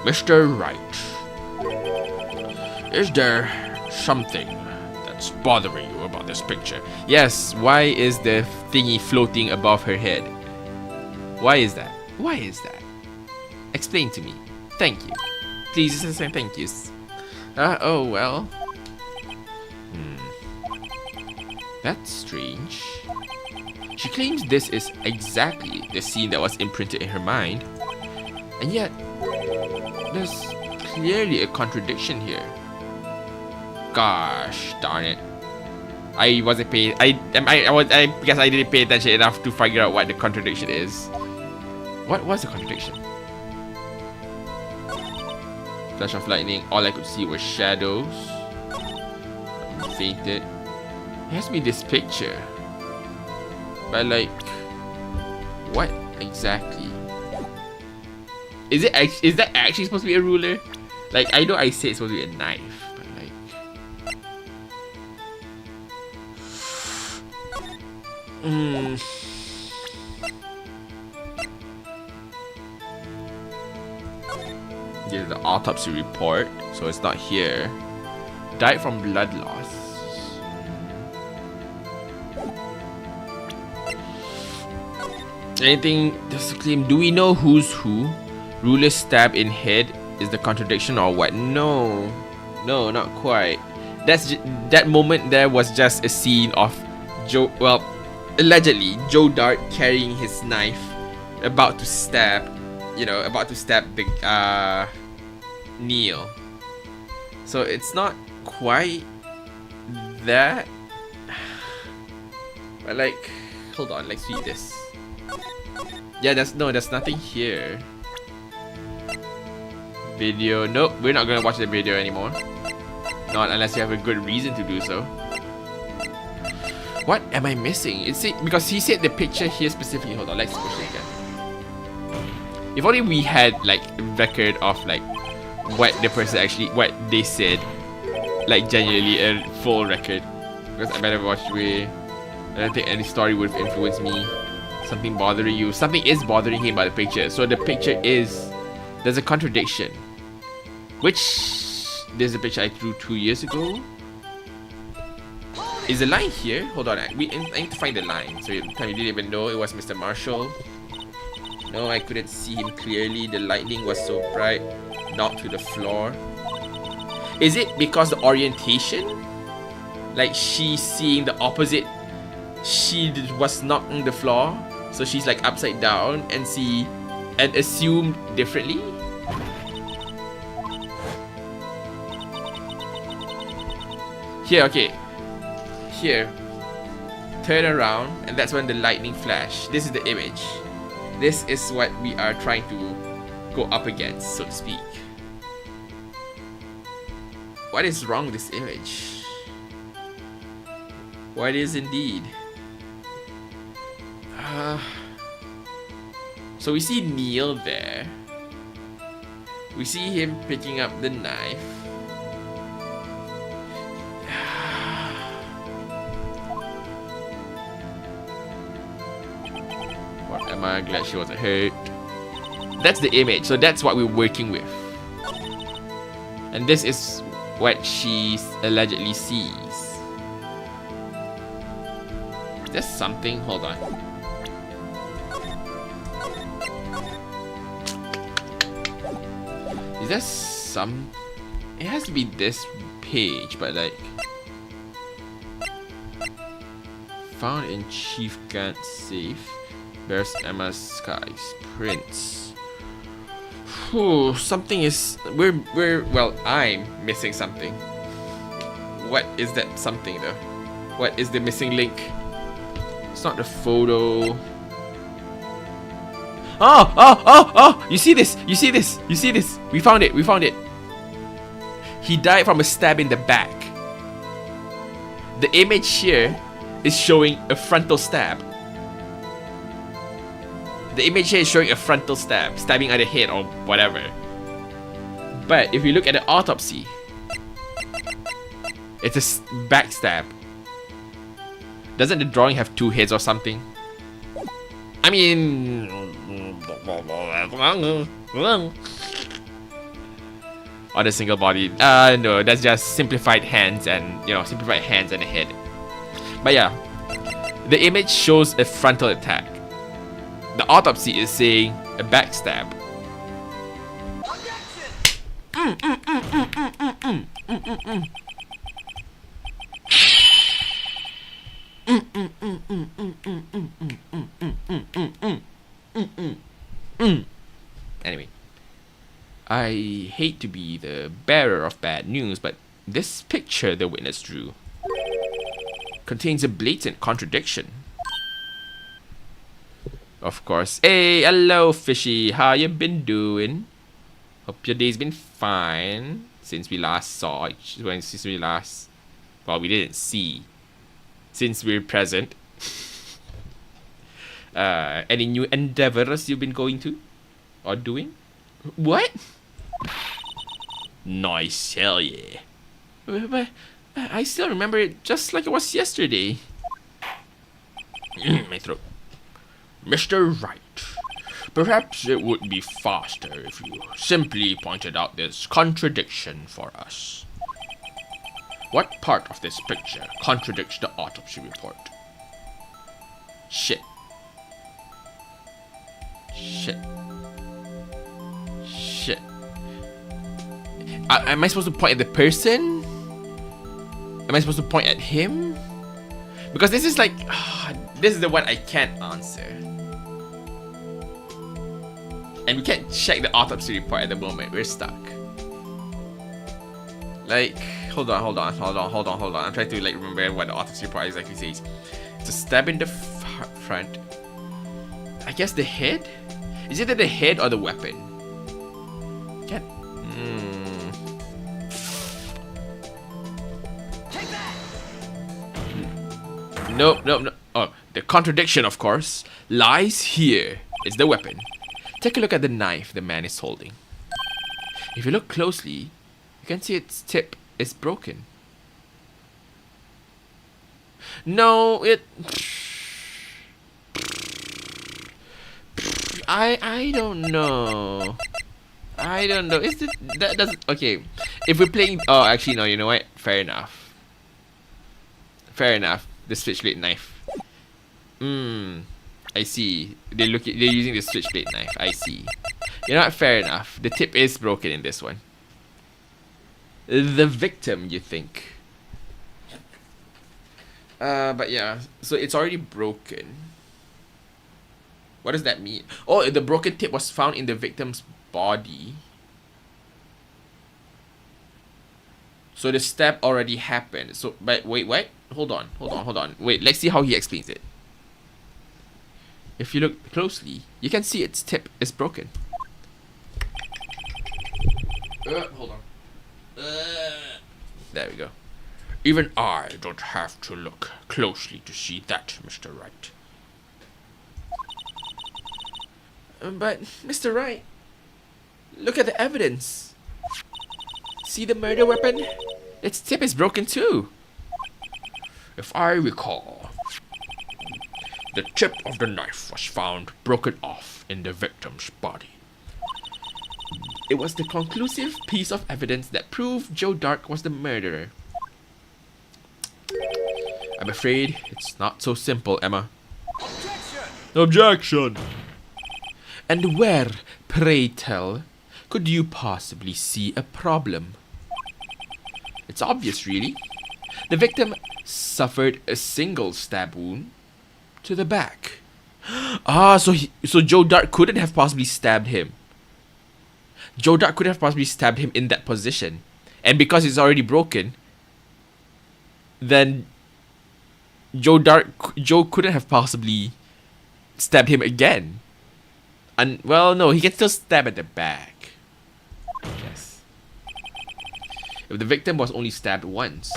Mr. Wright, is there something that's bothering you about this picture? Yes, why is the thingy floating above her head? Why is that? Why is that? Explain to me. Thank you. Please say thank yous. Oh well. That's strange. She claims this is exactly the scene that was imprinted in her mind, and yet there's clearly a contradiction here. Gosh darn it! I wasn't paying. I guess I didn't pay attention enough to figure out what the contradiction is. What was the contradiction? Flash of lightning. All I could see were shadows. I fainted. It has to be this picture. But like, what exactly? Is that actually supposed to be a ruler? Like, I know I said it's supposed to be a knife, but like, This is the autopsy report, so it's not here. Died from blood loss. Anything just to claim? Do we know who's who? Ruler stabbed in head is the contradiction or what? No, not quite. That moment there was just a scene of Joe. Well, allegedly Joe Dart carrying his knife, about to stab. About to stab the Neil. So it's not quite that. But like, hold on, let's see this. Yeah, there's nothing here. Video, nope, we're not gonna watch the video anymore. Not unless you have a good reason to do so. What am I missing? Because he said the picture here specifically. Hold on, let's push it again. If only we had like a record of like what the person actually, what they said, like genuinely a full record. Because I better watch way. I don't think any story would have influenced me. Something bothering you. Something is bothering him by the picture. So the picture is, there's a contradiction. There's a picture I drew 2 years ago. Is the line here? Hold on, I need to find the line. So you didn't even know it was Mr. Marshall. No, I couldn't see him clearly. The lightning was so bright. Knocked to the floor. Is it because the orientation? Like she's seeing the opposite. She was knocked on the floor. So she's like upside down and assumed differently. Here, okay. Here. turn around, and that's when the lightning flash. This is the image. This is what we are trying to go up against, so to speak. What is wrong with this image? What is indeed? So we see Neil there. We see him picking up the knife. What am I glad she wasn't hurt? That's the image, so that's what we're working with. And this is what she allegedly sees. Is there something? Hold on. Is there some... It has to be this page, but like... Found in Chief Gant's safe. Bears Emma Sky's prints. Whew, something is... Well, I'm missing something. What is that something though? What is the missing link? It's not the photo. Oh! You see this? You see this? You see this? We found it. We found it. He died from a stab in the back. The image here is showing a frontal stab. The image here is showing a frontal stab, stabbing at the head or whatever. But if you look at the autopsy, it's a backstab. Doesn't the drawing have two heads or something? I mean... On a single body. No, that's just simplified hands and, simplified hands and a head. But yeah, the image shows a frontal attack. The autopsy is saying a backstab. Anyway, I hate to be the bearer of bad news, but this picture the witness drew contains a blatant contradiction. Of course. Hey, hello, fishy. How you been doing? Hope your day's been fine since we last saw. Since we last, well, we didn't see. Since we're present. Any new endeavors you've been going to or doing? What? Nice, hell yeah. But I still remember it just like it was yesterday. My throat. Mr. Wright, perhaps it would be faster if you simply pointed out this contradiction for us. What part of this picture contradicts the autopsy report? Shit. Am I supposed to point at the person? Am I supposed to point at him? Because this is like... this is the one I can't answer. And we can't check the autopsy report at the moment. We're stuck. Like... Hold on. I'm trying to remember what the autopsy report exactly says. It's a stab in the front. I guess the head? Is it the head or the weapon? Can't... Nope. Oh, the contradiction, of course, lies here. It's the weapon. Take a look at the knife the man is holding. If you look closely, you can see its tip is broken. No, it... I don't know. Is it... That doesn't... Okay. If we're playing... Oh, actually, no. You know what? Fair enough. The switchblade knife. I see. They're using the switchblade knife. I see. You know what? Fair enough. The tip is broken in this one. The victim, you think? But yeah. So it's already broken. What does that mean? Oh, the broken tip was found in the victim's body. So the stab already happened. So, but wait, what? Hold on. Wait, let's see how he explains it. If you look closely, you can see its tip is broken. Hold on. There we go. Even I don't have to look closely to see that, Mr. Wright. But, Mr. Wright, look at the evidence. See the murder weapon? Its tip is broken too. If I recall, the tip of the knife was found broken off in the victim's body. It was the conclusive piece of evidence that proved Joe Dark was the murderer. I'm afraid it's not so simple, Emma. Objection! And where, pray tell, could you possibly see a problem? It's obvious, really. The victim suffered a single stab wound to the back. So Joe Dark couldn't have possibly stabbed him. Joe Dark could have possibly stabbed him in that position. And because it's already broken, then Joe couldn't have possibly stabbed him again. And well, no, he can still stab at the back. Yes. If the victim was only stabbed once,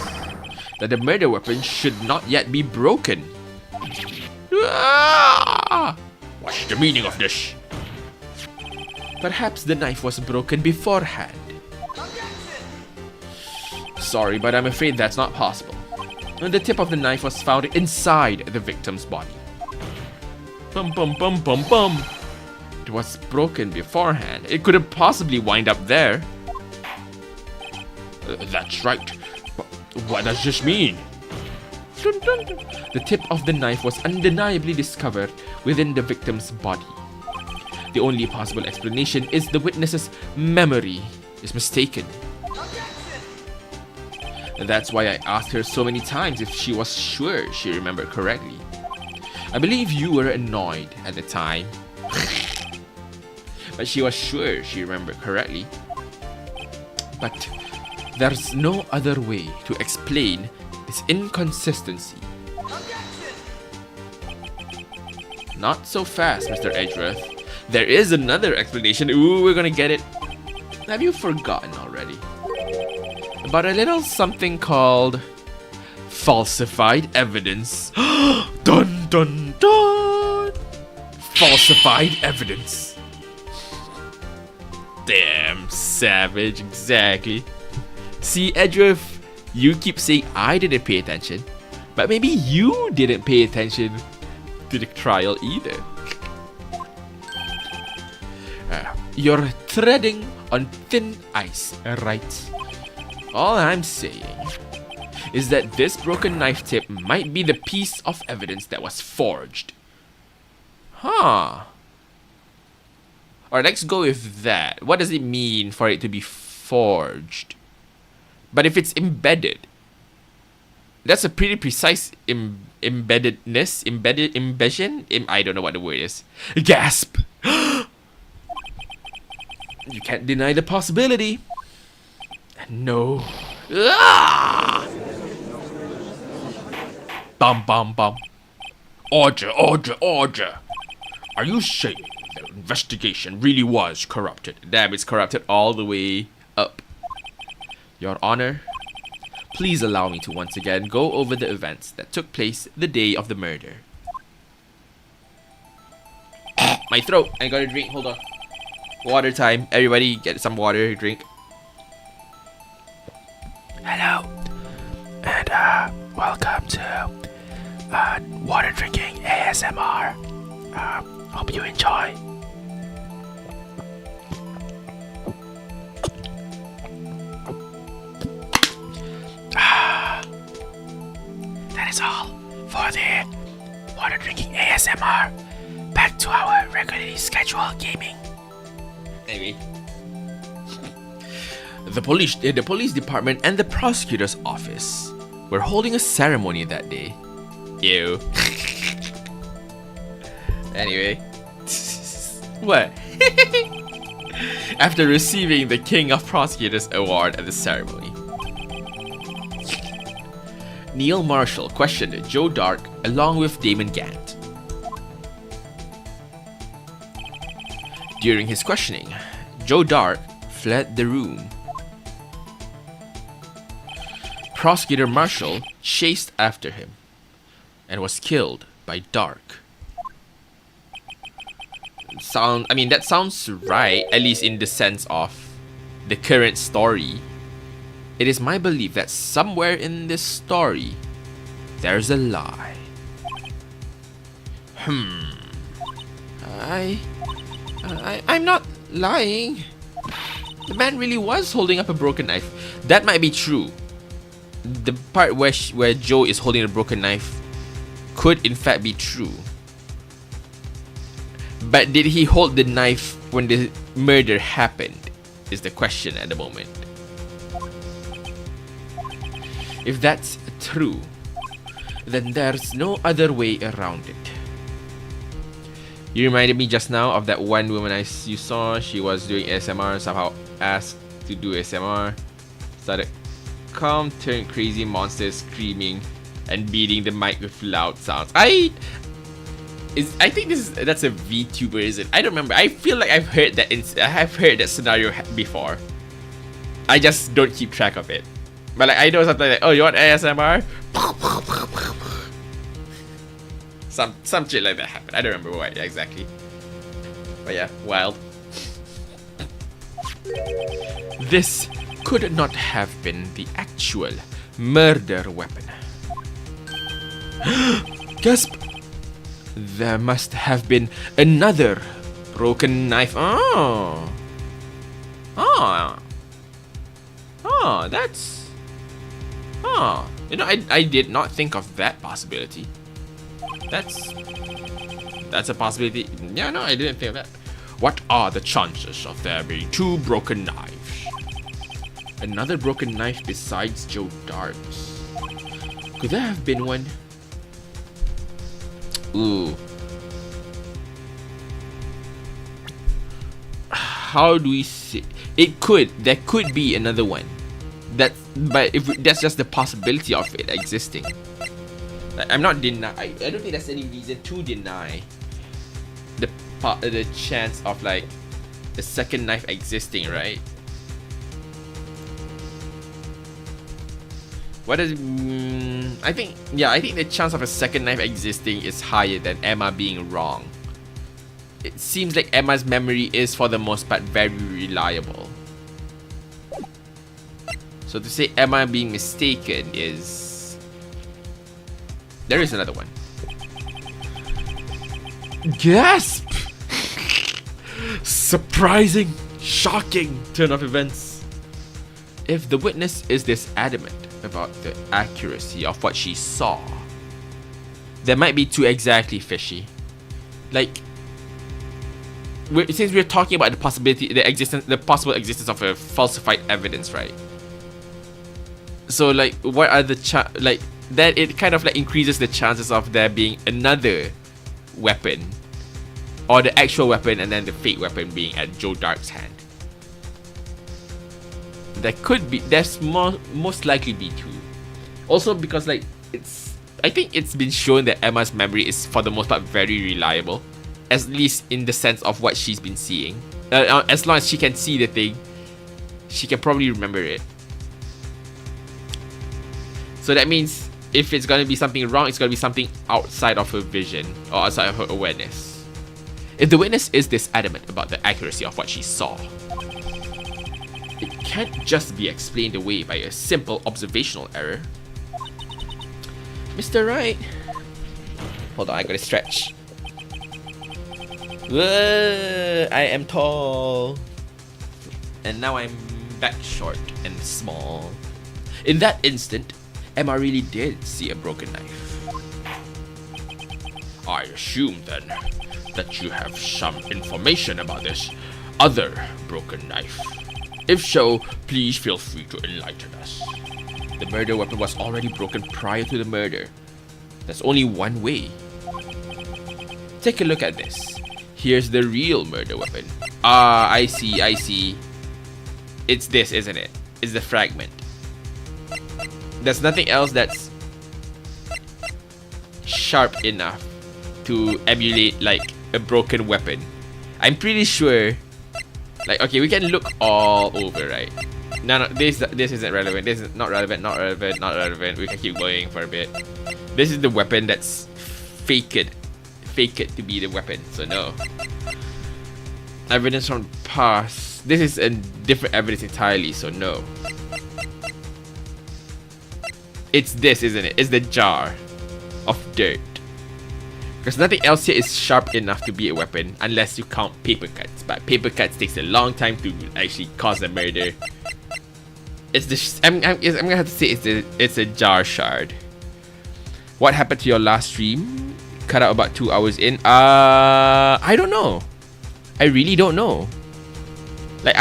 then the murder weapon should not yet be broken. What's the meaning of this? Perhaps the knife was broken beforehand. Sorry, but I'm afraid that's not possible. The tip of the knife was found inside the victim's body. Bum bum bum bum bum. It was broken beforehand. It couldn't possibly wind up there. That's right. What does this mean? The tip of the knife was undeniably discovered within the victim's body. The only possible explanation is the witness's memory is mistaken. And that's why I asked her so many times if she was sure she remembered correctly. I believe you were annoyed at the time. But she was sure she remembered correctly. But there's no other way to explain this inconsistency. Not so fast, Mr. Edgeworth. There is another explanation. Ooh, we're gonna get it. Have you forgotten already? About a little something called falsified evidence. Dun dun dun! Falsified evidence. Damn, savage, exactly. See, Edgeworth, you keep saying I didn't pay attention, but maybe you didn't pay attention to the trial either. You're treading on thin ice, right? All I'm saying is that this broken knife tip might be the piece of evidence that was forged. Huh. Alright, let's go with that. What does it mean for it to be forged? But if it's embedded, that's a pretty precise embeddedness. I don't know what the word is. Gasp! You can't deny the possibility. No. Ah! Bum bum bum. Order. Are you saying the investigation really was corrupted? Damn, it's corrupted all the way up. Your Honor, please allow me to once again go over the events that took place the day of the murder. My throat. I gotta drink. Hold on. Water time. Everybody get some water. Drink. Hello. And welcome to water drinking ASMR. Hope you enjoy. That is all for the water drinking ASMR. Back to our regularly scheduled gaming. Maybe. The police department and the prosecutor's office were holding a ceremony that day. Ew. Anyway. What? After receiving the King of Prosecutors award at the ceremony. Neil Marshall questioned Joe Dark along with Damon Gant. During his questioning, Joe Dark fled the room. Prosecutor Marshall chased after him and was killed by Dark. That sounds right, at least in the sense of the current story. It is my belief that somewhere in this story, there's a lie. I'm not lying. The man really was holding up a broken knife. That might be true. The part where Joe is holding a broken knife could in fact be true. But did he hold the knife when the murder happened? Is the question at the moment. If that's true, then there's no other way around it. You reminded me just now of that one woman you saw. She was doing ASMR, somehow asked to do ASMR. Started calm, turned crazy monster, screaming and beating the mic with loud sounds. I think that's a VTuber, is it? I don't remember. I feel like I've heard that scenario before. I just don't keep track of it. But like, I know something like, oh, you want ASMR? Some shit like that happened. I don't remember what exactly. But yeah, wild. This could not have been the actual murder weapon. Gasp! There must have been another broken knife. I did not think of that possibility. That's a possibility. Yeah, no, I didn't think of that. What are the chances of there being two broken knives? Another broken knife besides Joe Dark's. Could there have been one? Ooh. How do we see? There could be another one. But if that's just the possibility of it existing. I'm not denying. I don't think there's any reason to deny the chance of like the second knife existing, right? What does I think the chance of a second knife existing is higher than Emma being wrong. It seems like Emma's memory is for the most part very reliable. So to say Emma being mistaken is... There is another one. Gasp! Surprising, shocking turn of events. If the witness is this adamant about the accuracy of what she saw, there might be too exactly fishy. Like, since we're talking about the possible existence of a falsified evidence, right? So like, what are the that it kind of like increases the chances of there being another weapon, or the actual weapon and then the fake weapon being at Joe Dark's hand. There's most likely be two. Also because like I think it's been shown that Emma's memory is for the most part very reliable, at least in the sense of what she's been seeing. As long as she can see the thing, she can probably remember it. So that means if it's gonna be something wrong, it's gonna be something outside of her vision or outside of her awareness. If the witness is this adamant about the accuracy of what she saw, it can't just be explained away by a simple observational error. Mr. Wright. Hold on, I gotta stretch. I am tall. And now I'm back short and small. In that instant, Emma really did see a broken knife. I assume then that you have some information about this other broken knife. If so, please feel free to enlighten us. The murder weapon was already broken prior to the murder. There's only one way. Take a look at this. Here's the real murder weapon. I see. It's this, isn't it? It's the fragment. There's nothing else that's sharp enough to emulate like a broken weapon. I'm pretty sure. Like, okay, we can look all over, right? No, this isn't relevant. This is not relevant. Not relevant. Not relevant. We can keep going for a bit. This is the weapon that's fake it to be the weapon. So no. Evidence from past. This is a different evidence entirely. So no. It's this, isn't it? It's the jar of dirt. Because nothing else here is sharp enough to be a weapon unless you count paper cuts. But paper cuts takes a long time to actually cause a murder. It's the I'm gonna have to say it's a jar shard. What happened to your last stream? Cut out about 2 hours in. I don't know. I really don't know. Like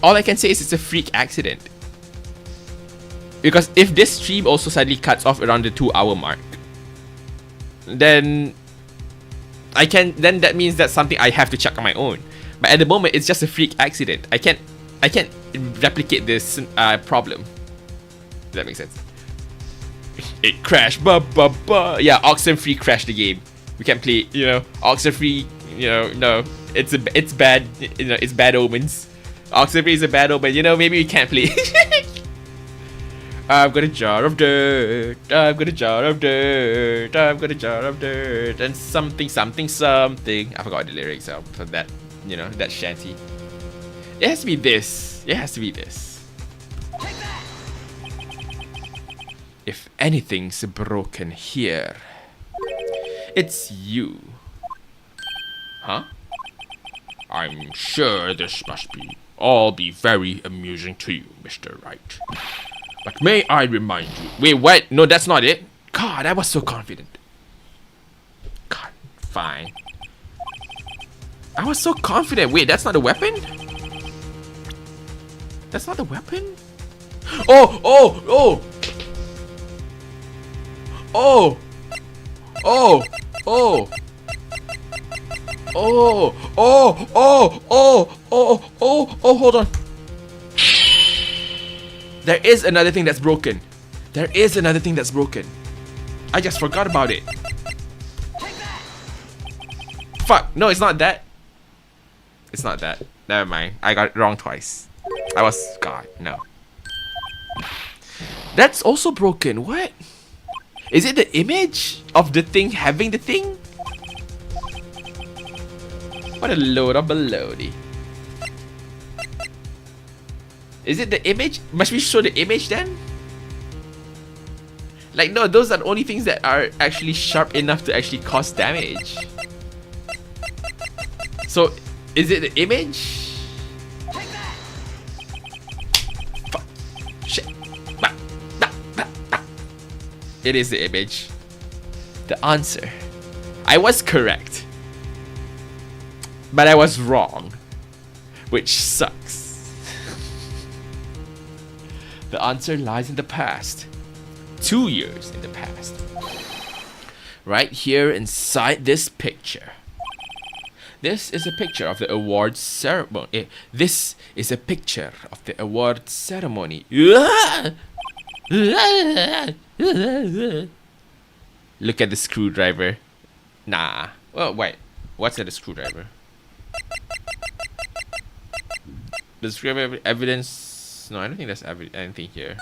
all I can say is it's a freak accident. Because if this stream also suddenly cuts off around the 2 hour mark, then that means that's something I have to check on my own. But at the moment, it's just a freak accident. I can't replicate this problem. Does that make sense? It crashed. Yeah, Oxenfree crashed the game. We can't play. Oxenfree. No, it's bad. It's bad omens. Oxenfree is a bad omen. Maybe we can't play. I've got a jar of dirt. I've got a jar of dirt. I've got a jar of dirt. And something. I forgot the lyrics for that, that shanty. It has to be this. If anything's broken here, it's you. Huh? I'm sure this must all be very amusing to you, Mr. Wright. But may I remind you... Wait, what? No, that's not it. God, I was so confident. God, fine. I was so confident. Wait, that's not a weapon? That's not a weapon? Oh! Oh! Hold on. There is another thing that's broken. I just forgot about it. Fuck. No, it's not that. Never mind. I got it wrong twice. God, no. That's also broken. What? Is it the image of the thing having the thing? What a load of baloney. Is it the image? Must we show the image then? Like, no, those are the only things that are actually sharp enough to actually cause damage. So, is it the image? Fuck. Shit. It is the image. The answer. I was correct. But I was wrong. Which sucks. The answer lies in the past. 2 years in the past. Right here inside this picture. This is a picture of the award ceremony. This is a picture of the award ceremony. Look at the screwdriver. Nah. Well, wait. What's at the screwdriver? The screwdriver evidence. No, I don't think there's anything here.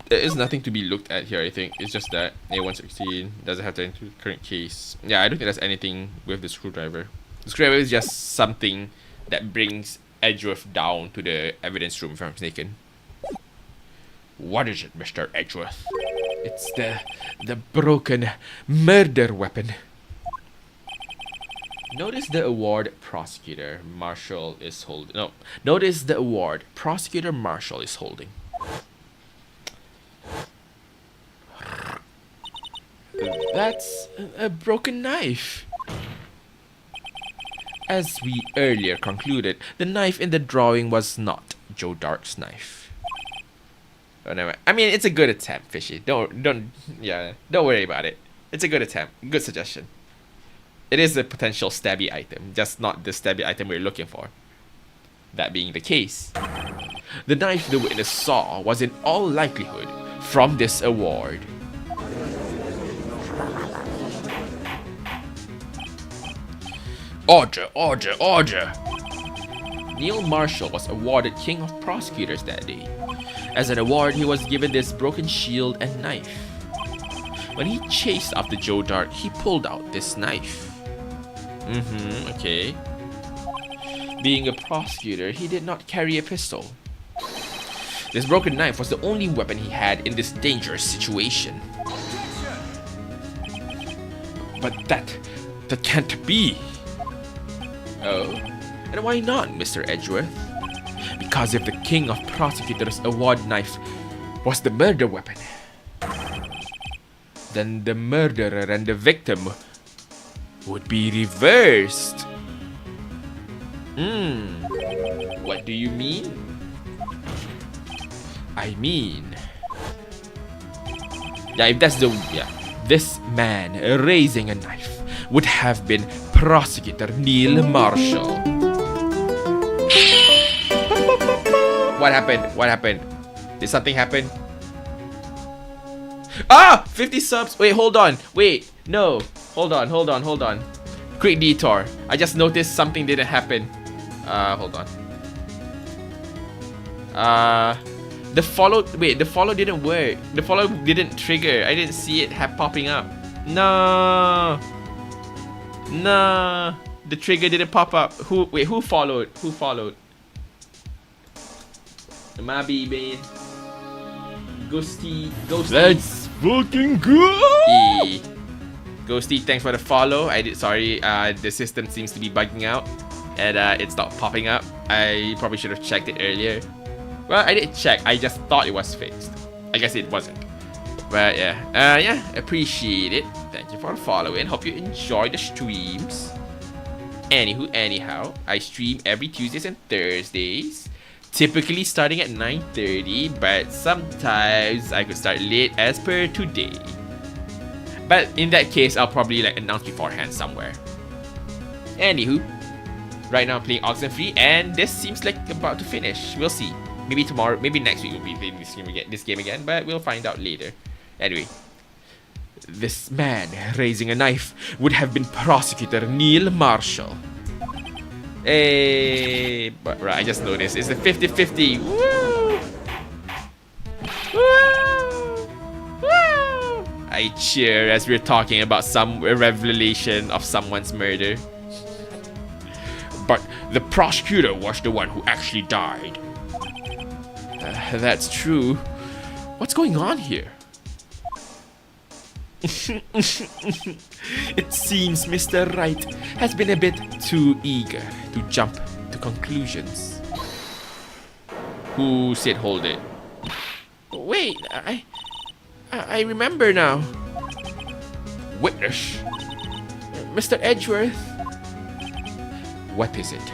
There is nothing to be looked at here, I think. It's just that A116 doesn't have the current case. Yeah, I don't think there's anything with the screwdriver. The screwdriver is just something that brings Edgeworth down to the evidence room, if I'm mistaken. What is it, Mr. Edgeworth? It's the broken murder weapon. Notice the award prosecutor Marshall is holding. No, notice the award prosecutor Marshall is holding. That's a broken knife. As we earlier concluded, the knife in the drawing was not Joe Dark's knife. Oh, never mind. I mean, it's a good attempt, Fishy. Don't worry about it. It's a good attempt. Good suggestion. It is a potential stabby item, just not the stabby item we're looking for. That being the case, the knife the witness saw was in all likelihood from this award. Order, order, order! Neil Marshall was awarded King of Prosecutors that day. As an award, he was given this broken shield and knife. When he chased after Joe Dart, he pulled out this knife. Okay. Being a prosecutor, he did not carry a pistol. This broken knife was the only weapon he had in this dangerous situation. But that can't be. Oh? And why not, Mr. Edgeworth? Because if the King of Prosecutors award knife was the murder weapon, then the murderer and the victim would be reversed. What do you mean? I mean... if that's the... this man raising a knife would have been Prosecutor Neil Marshall. What happened? What happened? Did something happen? 50 subs. Wait, hold on. Wait, no. Hold on. Quick detour. I just noticed something didn't happen. Hold on. The follow didn't work. The follow didn't trigger. I didn't see it popping up. No. The trigger didn't pop up. Who followed? Mabi, man. Ghosty. Let's fucking go! Ghosty, thanks for the follow. Sorry, the system seems to be bugging out. And it's not popping up. I probably should have checked it earlier. Well, I did check. I just thought it was fixed. I guess it wasn't. But yeah. Appreciate it. Thank you for following. Hope you enjoy the streams. Anyhow, I stream every Tuesdays and Thursdays. Typically starting at 9:30, but sometimes I could start late as per today. But in that case, I'll probably announce beforehand somewhere. Anywho, right now I'm playing Oxenfree, and this seems like about to finish. We'll see. Maybe tomorrow, maybe next week we'll be playing this game again, but we'll find out later. Anyway, this man raising a knife would have been Prosecutor Neil Marshall. Hey, but right, I just noticed it's a 50-50. Woo! Woo! Woo! I cheer as we're talking about some revelation of someone's murder. But the prosecutor was the one who actually died. That's true. What's going on here? It seems Mr. Wright has been a bit too eager to jump to conclusions. Who said hold it? Wait, I remember now. Witness. Mr. Edgeworth. What is it?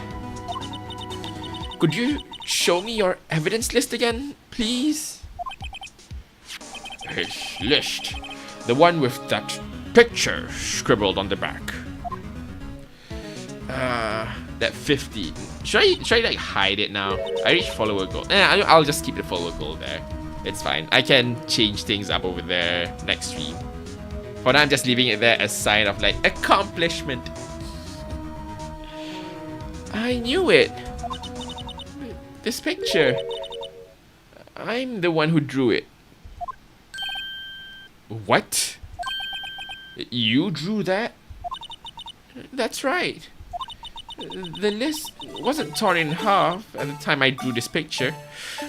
Could you show me your evidence list again, please? His list. The one with that picture scribbled on the back. That 50. Should I hide it now? I reached follower goal. I'll just keep the follower goal there. It's fine. I can change things up over there next stream. For now, I'm just leaving it there as sign of accomplishment. I knew it. This picture. I'm the one who drew it. What? You drew that? That's right. The list wasn't torn in half at the time I drew this picture.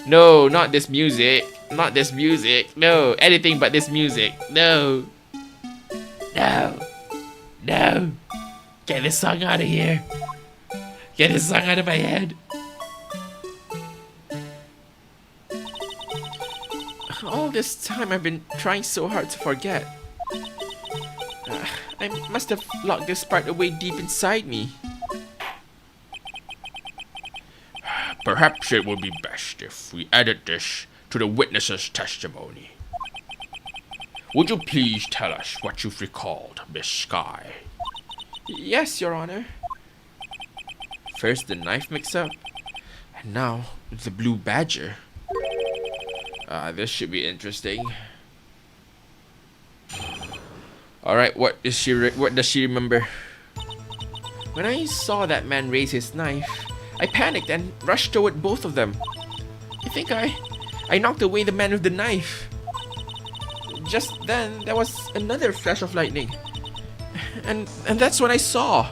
No, not this music. Not this music. No, anything but this music. No. No. No. Get this song out of here. Get this song out of my head. All this time I've been trying so hard to forget. I must have locked this part away deep inside me. Perhaps it would be best if we added this to the witness's testimony. Would you please tell us what you've recalled, Miss Sky? Yes, Your Honor. First the knife mix-up, and now the blue badger. This should be interesting. Alright, what does she remember? When I saw that man raise his knife, I panicked and rushed toward both of them. I think I knocked away the man with the knife. Just then, there was another flash of lightning. And that's when I saw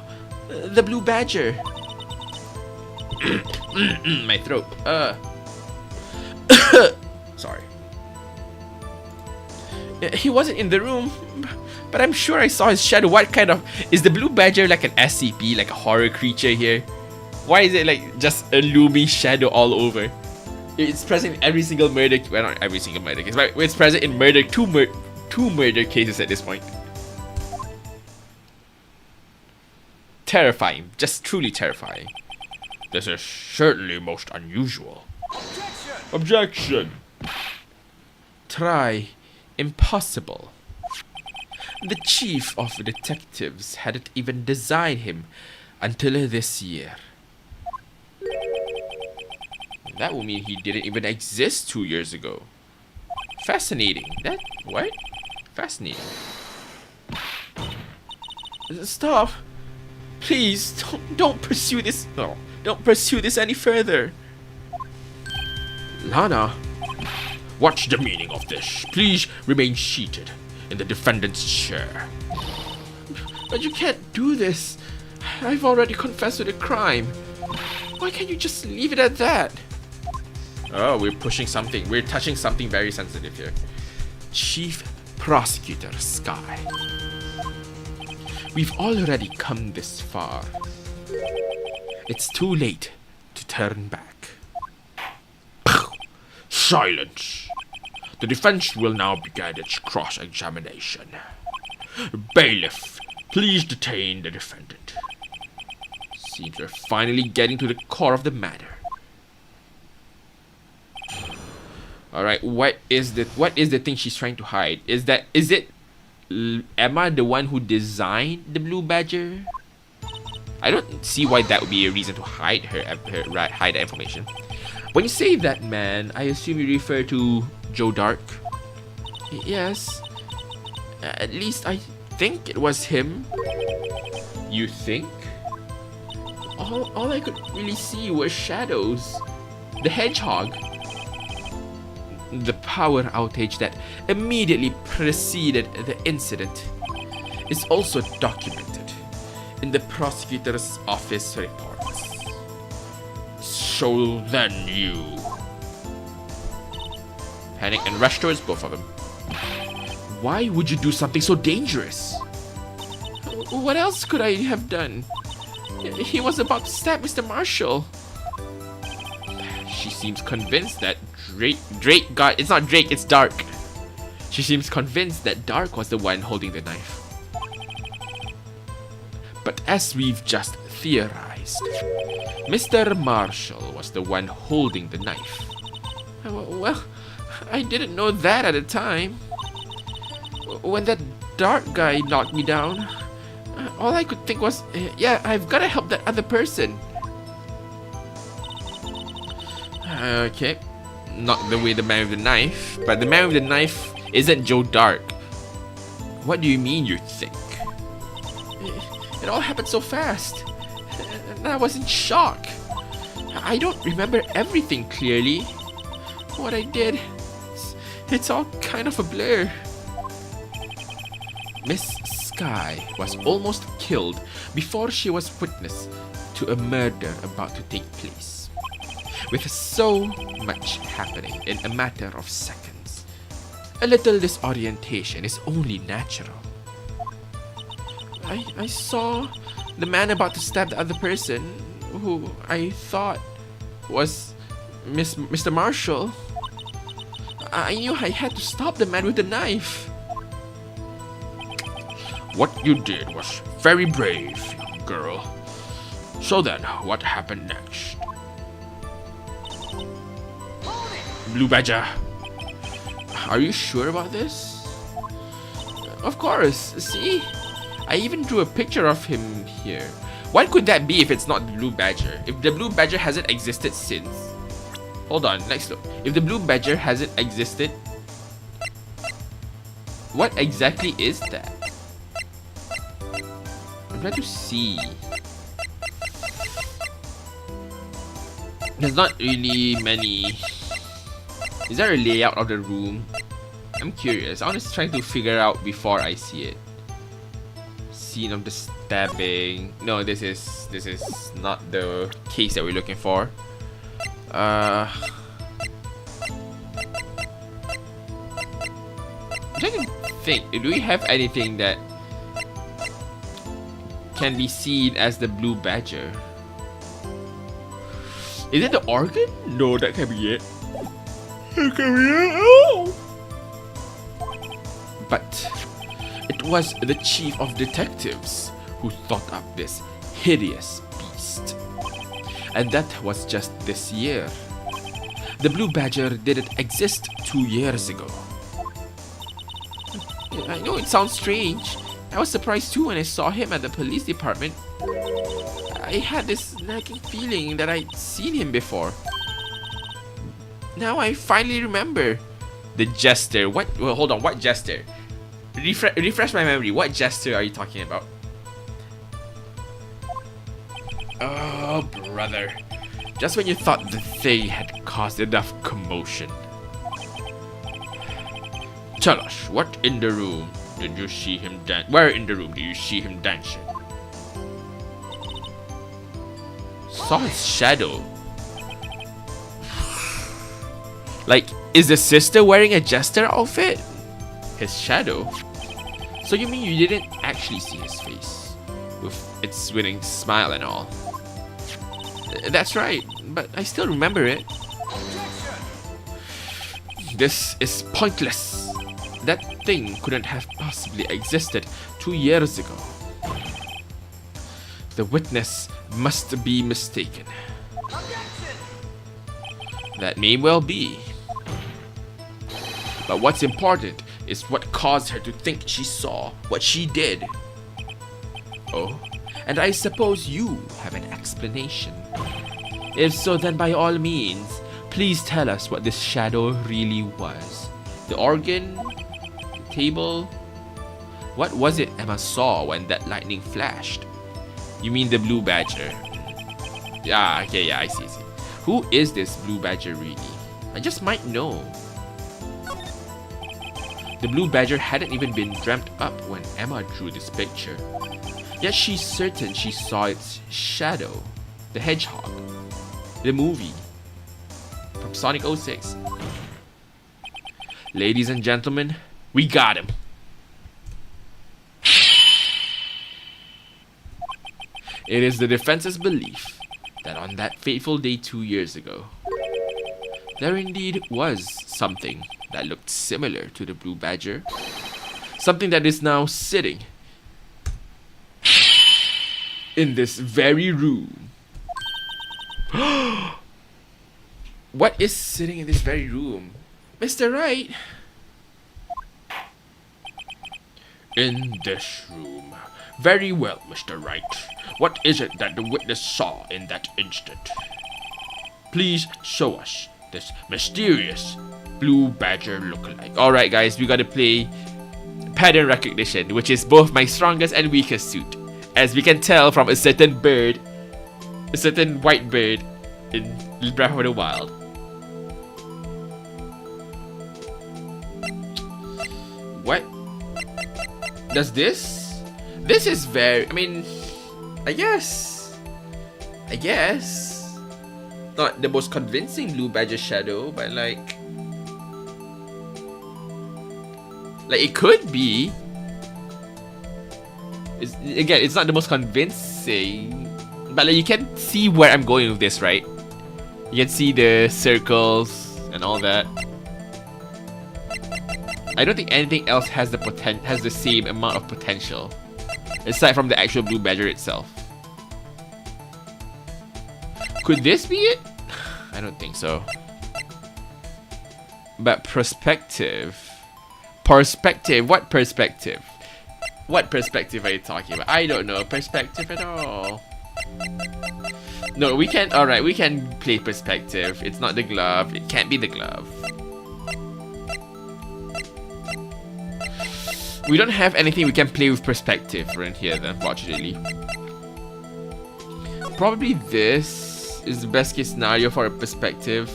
the blue badger. My throat. Sorry. He wasn't in the room, but I'm sure I saw his shadow. What kind of... Is the blue badger like an SCP, like a horror creature here? Why is it like just a looming shadow all over? It's present in every single murder... Well, not every single murder case, but it's present in two murder cases at this point. Terrifying. Just truly terrifying. This is certainly most unusual. Objection! Try impossible. The chief of detectives hadn't even designed him until this year. That would mean he didn't even exist 2 years ago. Fascinating. That... what? Fascinating. Stop. Please, don't pursue this. No, don't pursue this any further. Lana. What's the meaning of this? Please remain seated in the defendant's chair. But you can't do this. I've already confessed to the crime. Why can't you just leave it at that? Oh, we're pushing something. We're touching something very sensitive here. Chief Prosecutor Sky. We've already come this far. It's too late to turn back. Silence. The defense will now begin its cross-examination. Bailiff, please detain the defendant. Seems we're finally getting to the core of the matter. Alright, what is the thing she's trying to hide? Is it Emma the one who designed the blue badger? I don't see why that would be a reason to hide hide the information. When you say that man, I assume you refer to Joe Dark. Yes. At least I think it was him. You think? All I could really see were shadows. The hedgehog. The power outage that immediately preceded the incident is also documented in the prosecutor's office reports. So then you panic and rush towards both of them. Why would you do something so dangerous? What else could I have done? He was about to stab Mr. Marshall. She seems convinced that Drake got... It's not Drake, it's Dark. She seems convinced that Dark was the one holding the knife. But as we've just theorized, Mr. Marshall was the one holding the knife. Well, I didn't know that at the time. When that Dark guy knocked me down, all I could think was, yeah, I've got to help that other person. Okay, not the way the man with the knife, but the man with the knife isn't Joe Dark. What do you mean you think? It all happened so fast, and I was in shock. I don't remember everything clearly. What I did, it's all kind of a blur. Miss Sky was almost killed before she was witness to a murder about to take place. With so much happening in a matter of seconds, a little disorientation is only natural. I saw the man about to stab the other person, who I thought was Mr. Marshall. I knew I had to stop the man with the knife. What you did was very brave, young girl. So then, what happened next? Blue Badger, are you sure about this? Of course, see? I even drew a picture of him here. What could that be if it's not the Blue Badger? If the Blue Badger hasn't existed since... Hold on, let's look. If the Blue Badger hasn't existed... What exactly is that? I'm trying to see. There's not really many. Is there a layout of the room? I'm curious. I'm just trying to figure out before I see it. Scene of the stabbing. No, this is not the case that we're looking for. I'm trying to think. Do we have anything that can be seen as the blue badger? Is it the organ? No, that can be it. That can be it. Oh! But it was the chief of detectives who thought up this hideous beast. And that was just this year. The blue badger didn't exist 2 years ago. I know it sounds strange. I was surprised too when I saw him at the police department. I had this nagging feeling that I'd seen him before. Now I finally remember. The jester. What? Well, hold on. What jester? Refresh my memory. What jester are you talking about? Oh, brother. Just when you thought the thing had caused enough commotion. Tell us, what in the room did you see him dance? Where in the room did you see him dancing? Saw his shadow. Like, is the sister wearing a jester outfit? His shadow? So you mean you didn't actually see his face? With its winning smile and all. That's right, but I still remember it. This is pointless. That thing couldn't have possibly existed 2 years ago. The witness must be mistaken. That may well be. But what's important is what caused her to think she saw what she did. Oh, and I suppose you have an explanation. If so, then by all means, please tell us what this shadow really was. The organ? The table? What was it Emma saw when that lightning flashed? You mean the blue badger? Yeah, okay, yeah, I see. Who is this blue badger really? I just might know. The blue badger hadn't even been dreamt up when Emma drew this picture. Yet she's certain she saw its shadow, the hedgehog, the movie from Sonic 06. Ladies and gentlemen, we got him. It is the defense's belief that on that fateful day 2 years ago, there indeed was something that looked similar to the blue badger. Something that is now sitting in this very room. What is sitting in this very room? Mr. Wright? In this room. Very well, Mr. Wright. What is it that the witness saw in that instant? Please show us this mysterious blue badger lookalike. Alright guys, we gotta play pattern recognition, which is both my strongest and weakest suit. As we can tell from a certain bird, a certain white bird in Breath of the Wild. What? Does this? This is very, I mean, I guess. Not the most convincing blue badger shadow, but like it could be. It's not the most convincing, but like you can see where I'm going with this, right? You can see the circles and all that. I don't think anything else has the same amount of potential, aside from the actual blue badger itself. Could this be it? I don't think so. But perspective. What perspective? What perspective are you talking about? I don't know perspective at all. No, we can. Alright, we can play perspective. It's not the glove. It can't be the glove. We don't have anything we can play with perspective around here, then, unfortunately. Probably this. is the best case scenario for a perspective.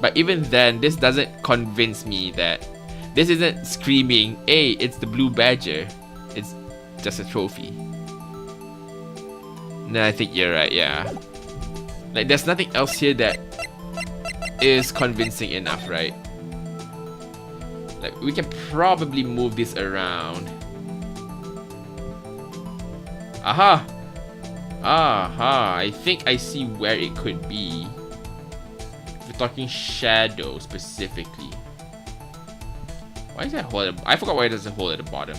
But even then, this doesn't convince me that this isn't screaming, hey, it's the blue badger. It's just a trophy. No, I think you're right, yeah. Like, there's nothing else here that is convincing enough, right? Like, we can probably move this around. Aha! Aha! I think I see where it could be. If we're talking shadow specifically. Why is that hole at the, I forgot why there's a hole at the bottom.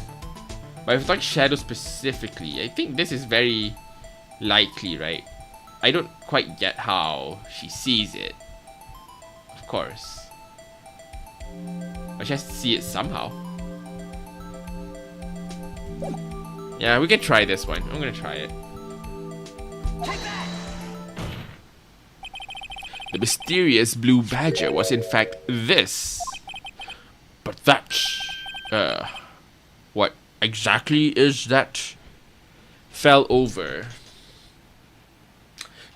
But if we're talking shadow specifically, I think this is very likely, right? I don't quite get how she sees it. Of course. But she has to see it somehow. Yeah, we can try this one. I'm gonna try it. The mysterious blue badger was in fact this. But that's... what exactly is that? Fell over.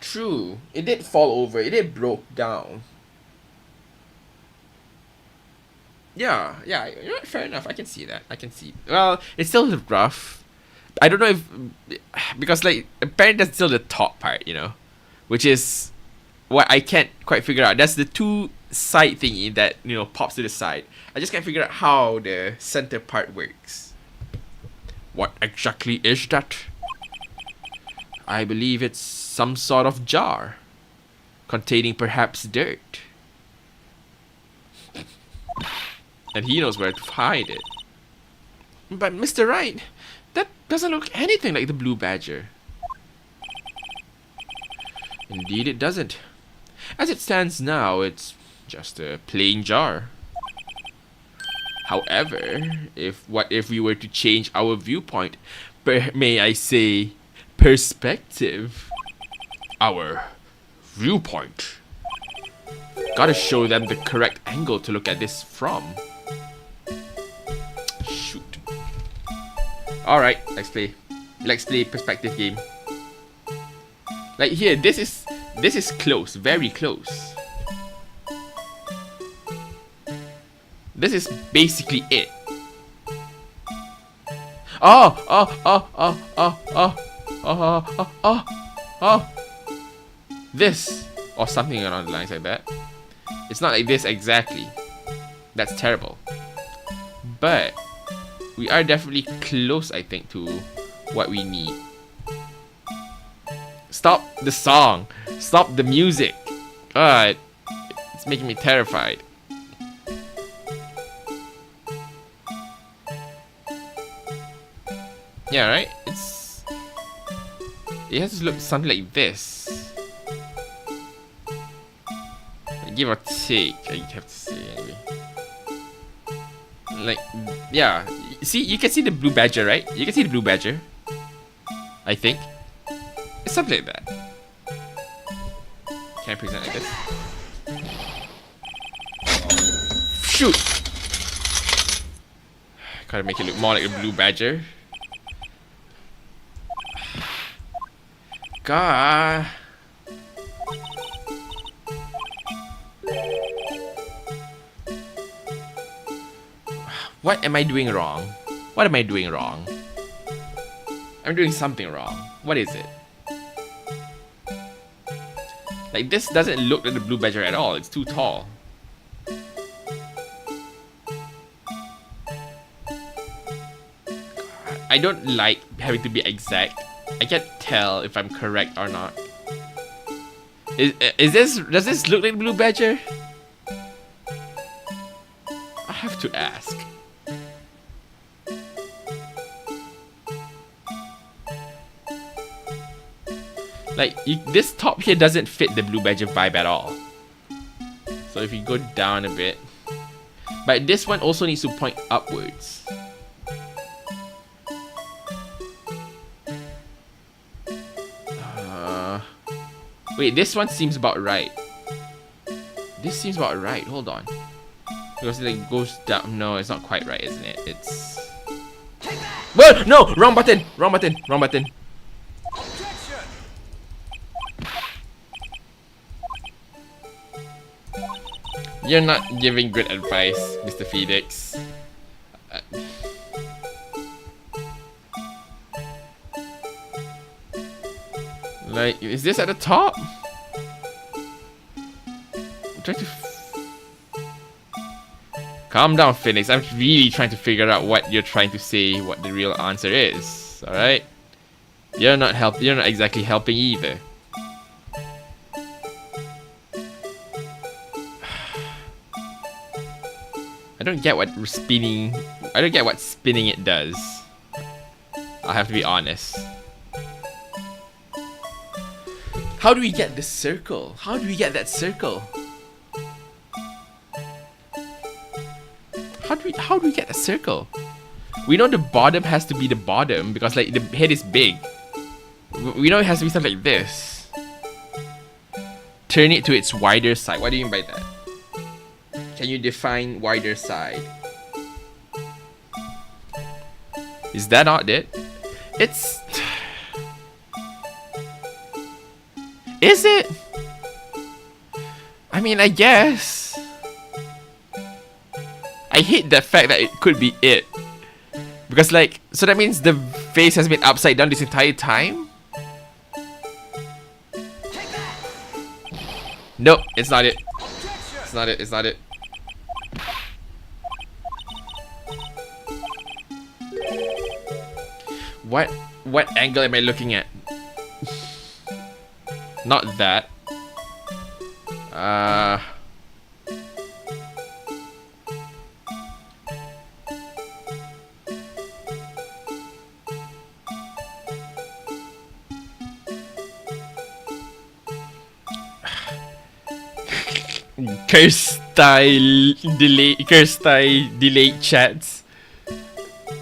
True. It did fall over. It did broke down. Yeah, you know what? Fair enough. I can see that. I can see. Well, it's still rough. I don't know if... Because, like, apparently that's still the top part, you know? Which is what I can't quite figure out. That's the two side thingy that, you know, pops to the side. I just can't figure out how the center part works. What exactly is that? I believe it's some sort of jar. Containing perhaps dirt. And he knows where to hide it. But Mr. Wright, that doesn't look anything like the blue badger. Indeed it doesn't. As it stands now, it's just a plain jar. However, if we were to change our viewpoint, may I say, perspective, our viewpoint, gotta show them the correct angle to look at this from. Shoot. Alright, let's play perspective game. Like here, this is close, very close. This is basically it. This, or something along the lines like that. It's not like this exactly. That's terrible. But we are definitely close, I think, to what we need. Stop the song. Stop the music. It's making me terrified. Yeah, right? It has to look something like this. Give or take, I have to say anyway. Like, yeah. See, you can see the blue badger, right? You can see the blue badger. I think. It's something like that. Can I present like this? Shoot! Gotta make it look more like a blue badger. God. What am I doing wrong? What am I doing wrong? I'm doing something wrong. What is it? Like, this doesn't look like the blue badger at all. It's too tall. I don't like having to be exact. I can't tell if I'm correct or not. Does this look like the blue badger? I have to ask. Like, this top here doesn't fit the blue badger vibe at all. So if you go down a bit. But this one also needs to point upwards. Wait, this one seems about right. This seems about right. Hold on. Because it like goes down. No, it's not quite right, isn't it? It's... Whoa! No! Wrong button! Wrong button! Wrong button! You're not giving good advice, Mr. Phoenix. Like, is this at the top? I'm trying to... Calm down, Phoenix. I'm really trying to figure out what you're trying to say, what the real answer is. Alright? You're not exactly helping either. I don't get what spinning it does. I'll have to be honest. How do we get this circle? How do we get that circle? How do we get a circle? We know the bottom has to be the bottom because like the head is big. We know it has to be something like this. Turn it to its wider side. What do you mean by that? Can you define wider side? Is that not it? It's... Is it? I mean, I guess. I hate the fact that it could be it. Because like, so that means the face has been upside down this entire time? Nope, it's not it. It's not it, it's not it. What angle am I looking at? Not that. Curse style delayed chats.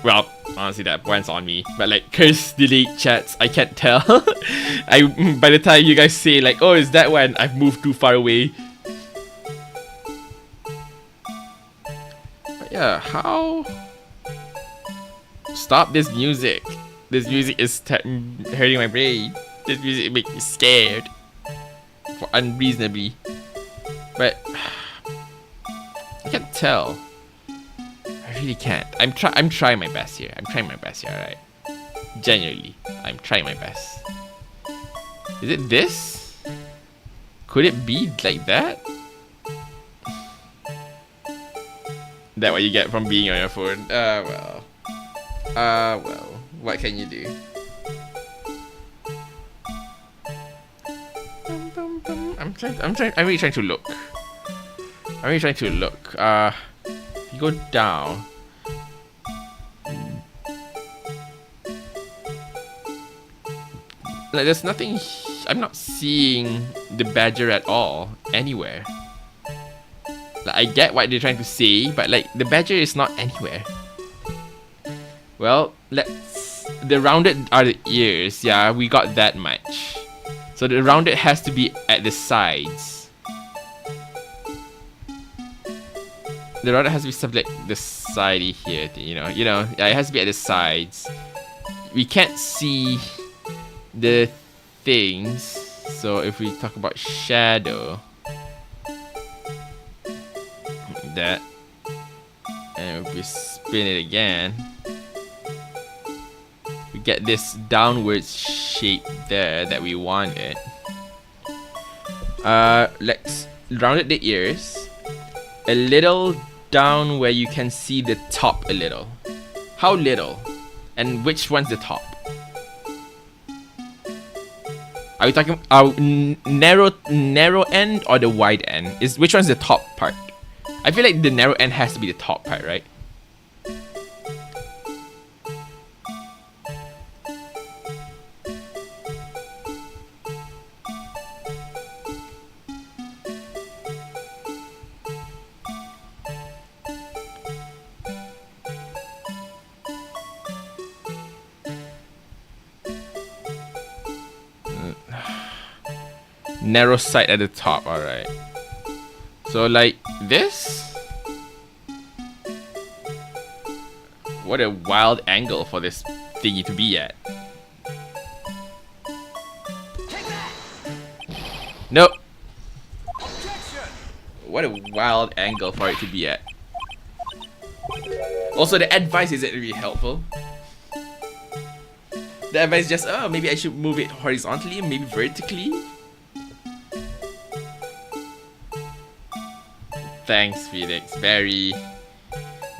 Well, honestly, that point's on me. But like curse delete chats, I can't tell. By the time you guys say like, oh, is that when I've moved too far away? But yeah, how? Stop this music. This music is hurting my brain. This music makes me scared. Unreasonably. But I can't tell. I really can't. I'm trying my best here. Alright. Genuinely, I'm trying my best. Is it this? Could it be like that? That what you get from being on your phone? Well. What can you do? I'm really trying to look. You go down. Like there's nothing. I'm not seeing the badger at all anywhere. Like I get what they're trying to say, but like the badger is not anywhere. Well, the rounded are the ears. Yeah, we got that much. So the rounded has to be at the sides. The rounded has to be something like the sidey here. Yeah, it has to be at the sides. We can't see the things. So if we talk about shadow, that, and if we spin it again, we get this downward shape there that we wanted. Let's round it the ears a little down where you can see the top a little. How little? And which one's the top? Are we talking narrow end or the wide end? Which one's the top part? I feel like the narrow end has to be the top part, right? Narrow side at the top, alright. So like this? What a wild angle for this thingy to be at. Nope. what a wild angle for it to be at. Also, the advice isn't really helpful. The advice is just, oh, maybe I should move it horizontally, maybe vertically. Thanks, Felix. Very,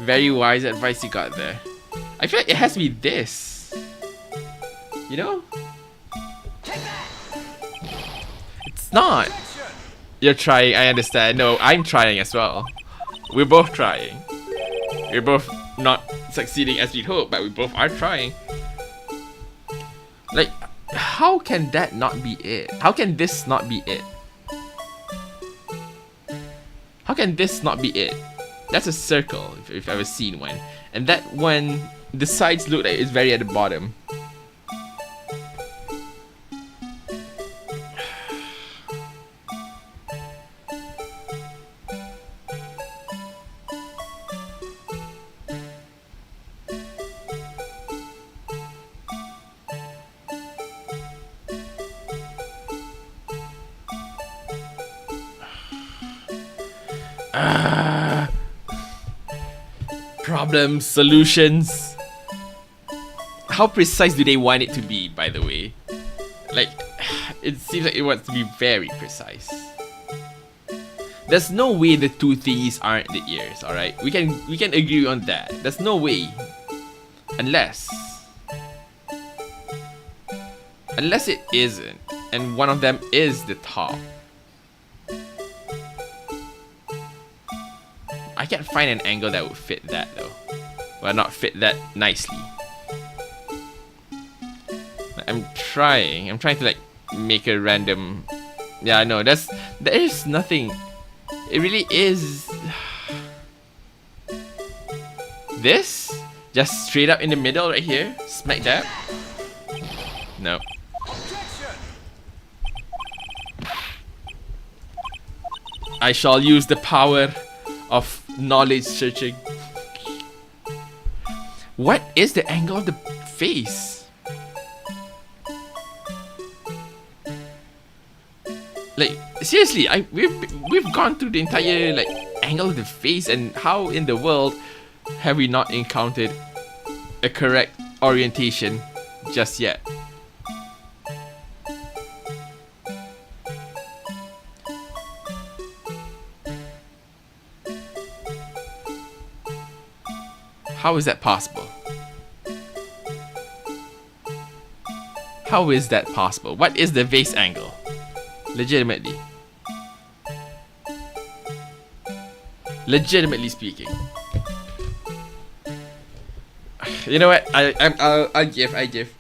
very wise advice you got there. I feel like it has to be this. You know? It's not. You're trying, I understand. No, I'm trying as well. We're both trying. We're both not succeeding as we'd hope, but we both are trying. Like, how can that not be it? How can this not be it? How can this not be it? That's a circle, if you've ever seen one. And that one, the sides look like it's very at the bottom. Problems, solutions. How precise do they want it to be, by the way? Like, it seems like it wants to be very precise. There's no way the two thingies aren't the ears, alright? We can agree on that. There's no way. Unless it isn't, and one of them is the top. I can't find an angle that would fit that though. Well, not fit that nicely. I'm trying to like make a random. Yeah, no, there is nothing. It really is. This? Just straight up in the middle right here? Smack dab? No. I shall use the power of knowledge searching. What is the angle of the face? Like, seriously, we've gone through the entire like angle of the face, and how in the world have we not encountered a correct orientation just yet? How is that possible? How is that possible? What is the vase angle? Legitimately. Legitimately speaking. You know what? I'll give.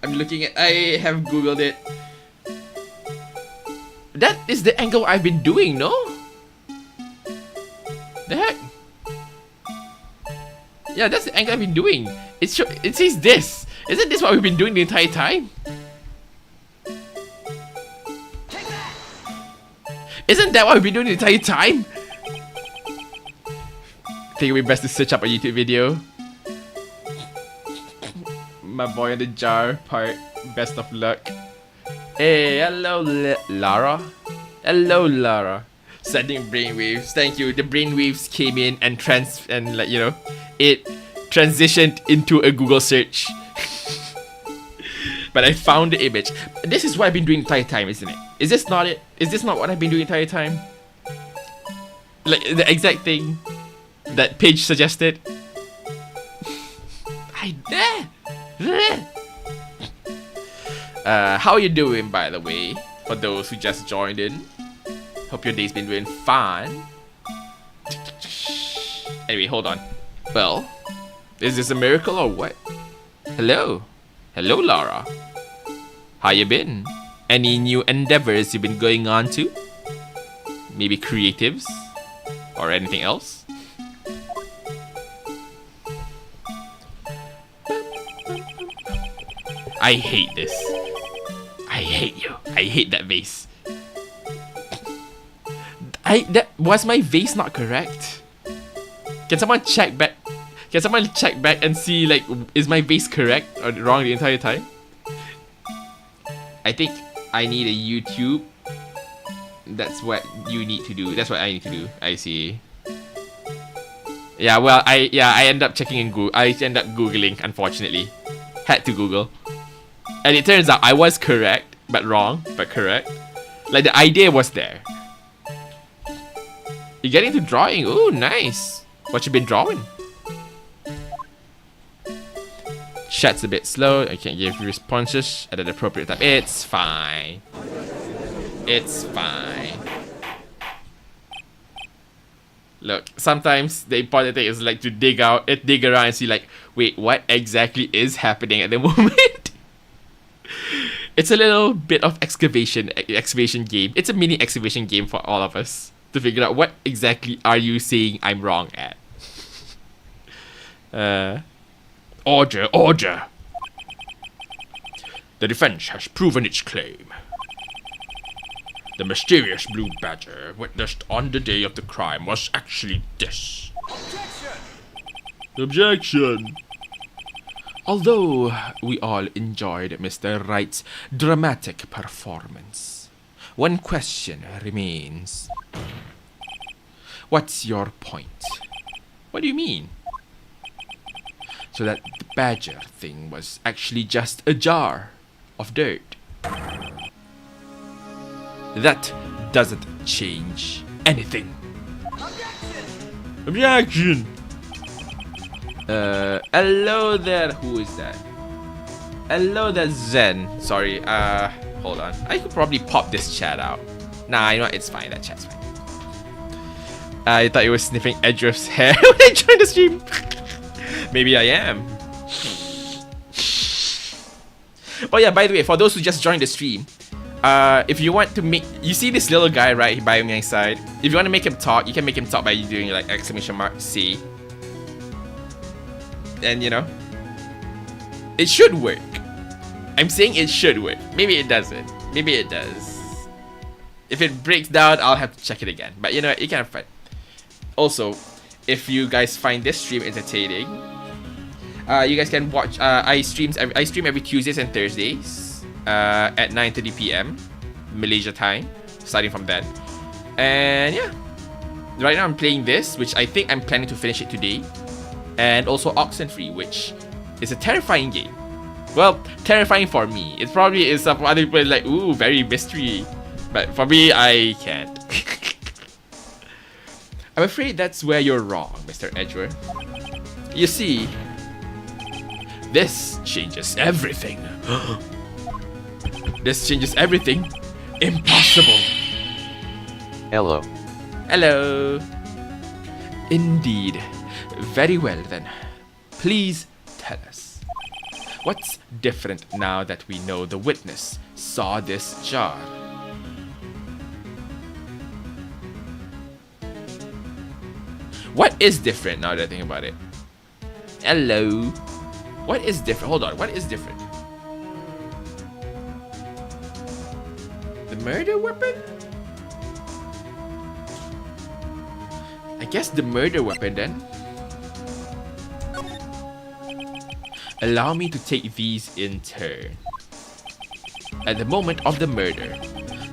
I'm looking at. I have Googled it. That is the angle I've been doing, no? The heck? Yeah, that's the angle I've been doing. It says this. Isn't this what we've been doing the entire time? Isn't that what we've been doing the entire time? I think it would be best to search up a YouTube video. My boy in the jar part. Best of luck. Hey, hello Lara. Hello Lara. Sending brainwaves. Thank you. The brainwaves came in and like, you know, it transitioned into a Google search. But I found the image. This is what I've been doing the entire time, isn't it? Is this not it? Is this not what I've been doing the entire time? Like the exact thing that Paige suggested. How are you doing, by the way? For those who just joined in, hope your day's been doing fine. Anyway, hold on. Well, is this a miracle or what? Hello, Laura. How you been? Any new endeavors you've been going on to? Maybe creatives or anything else? I hate this. I hate you. I hate that vase. Was my vase not correct? Can someone check back? Can someone check back and see, like, is my vase correct or wrong the entire time? I think I need a YouTube That's what you need to do. That's what I need to do. I see. Yeah, well, I end up checking in Google. I end up Googling, unfortunately. Had to Google. And it turns out I was correct, but wrong, but correct. Like, the idea was there. You get into drawing. Ooh, nice. What you been drawing? Chat's a bit slow. I can't give responses at an appropriate time. It's fine. It's fine. Look, sometimes the important thing is like to dig around and see like, wait, what exactly is happening at the moment? It's a little bit of excavation game. It's a mini excavation game for all of us to figure out what exactly are you saying I'm wrong at. Order. The defense has proven its claim. The mysterious blue badger witnessed on the day of the crime was actually this. Objection! Although we all enjoyed Mr. Wright's dramatic performance, one question remains. What's your point? What do you mean? So that the badger thing was actually just a jar of dirt. That doesn't change anything. Objection! Hello there. Who is that? Hello there, Zen. Sorry, hold on. I could probably pop this chat out. Nah, you know what? It's fine. That chat's fine. I thought you were sniffing Edgeworth's hair when I joined the stream. Maybe I am. Oh yeah, by the way, for those who just joined the stream, if you want to make, you see this little guy right by my side. If you want to make him talk, you can make him talk by doing like !C. And you know, it should work. I'm saying it should work. Maybe it doesn't. Maybe it does. If it breaks down, I'll have to check it again. But you know, you can have fun. Also, if you guys find this stream entertaining, you guys can watch. I stream every Tuesdays and Thursdays at 9:30 p.m. Malaysia time, starting from then. And yeah, right now I'm playing this, which I think I'm planning to finish it today. And also Oxenfree, which is a terrifying game. Well, terrifying for me. It probably is some other people like, ooh, very mystery. But for me, I can't. I'm afraid that's where you're wrong, Mr. Edgeworth. You see, this changes everything. This changes everything. Impossible. Hello. Hello. Indeed. Very well then. Please tell us. What's different now that we know the witness saw this jar? What is different now that I think about it? Hello. What is different? Hold on. What is different? The murder weapon? I guess the murder weapon then. Allow me to take these in turn. At the moment of the murder,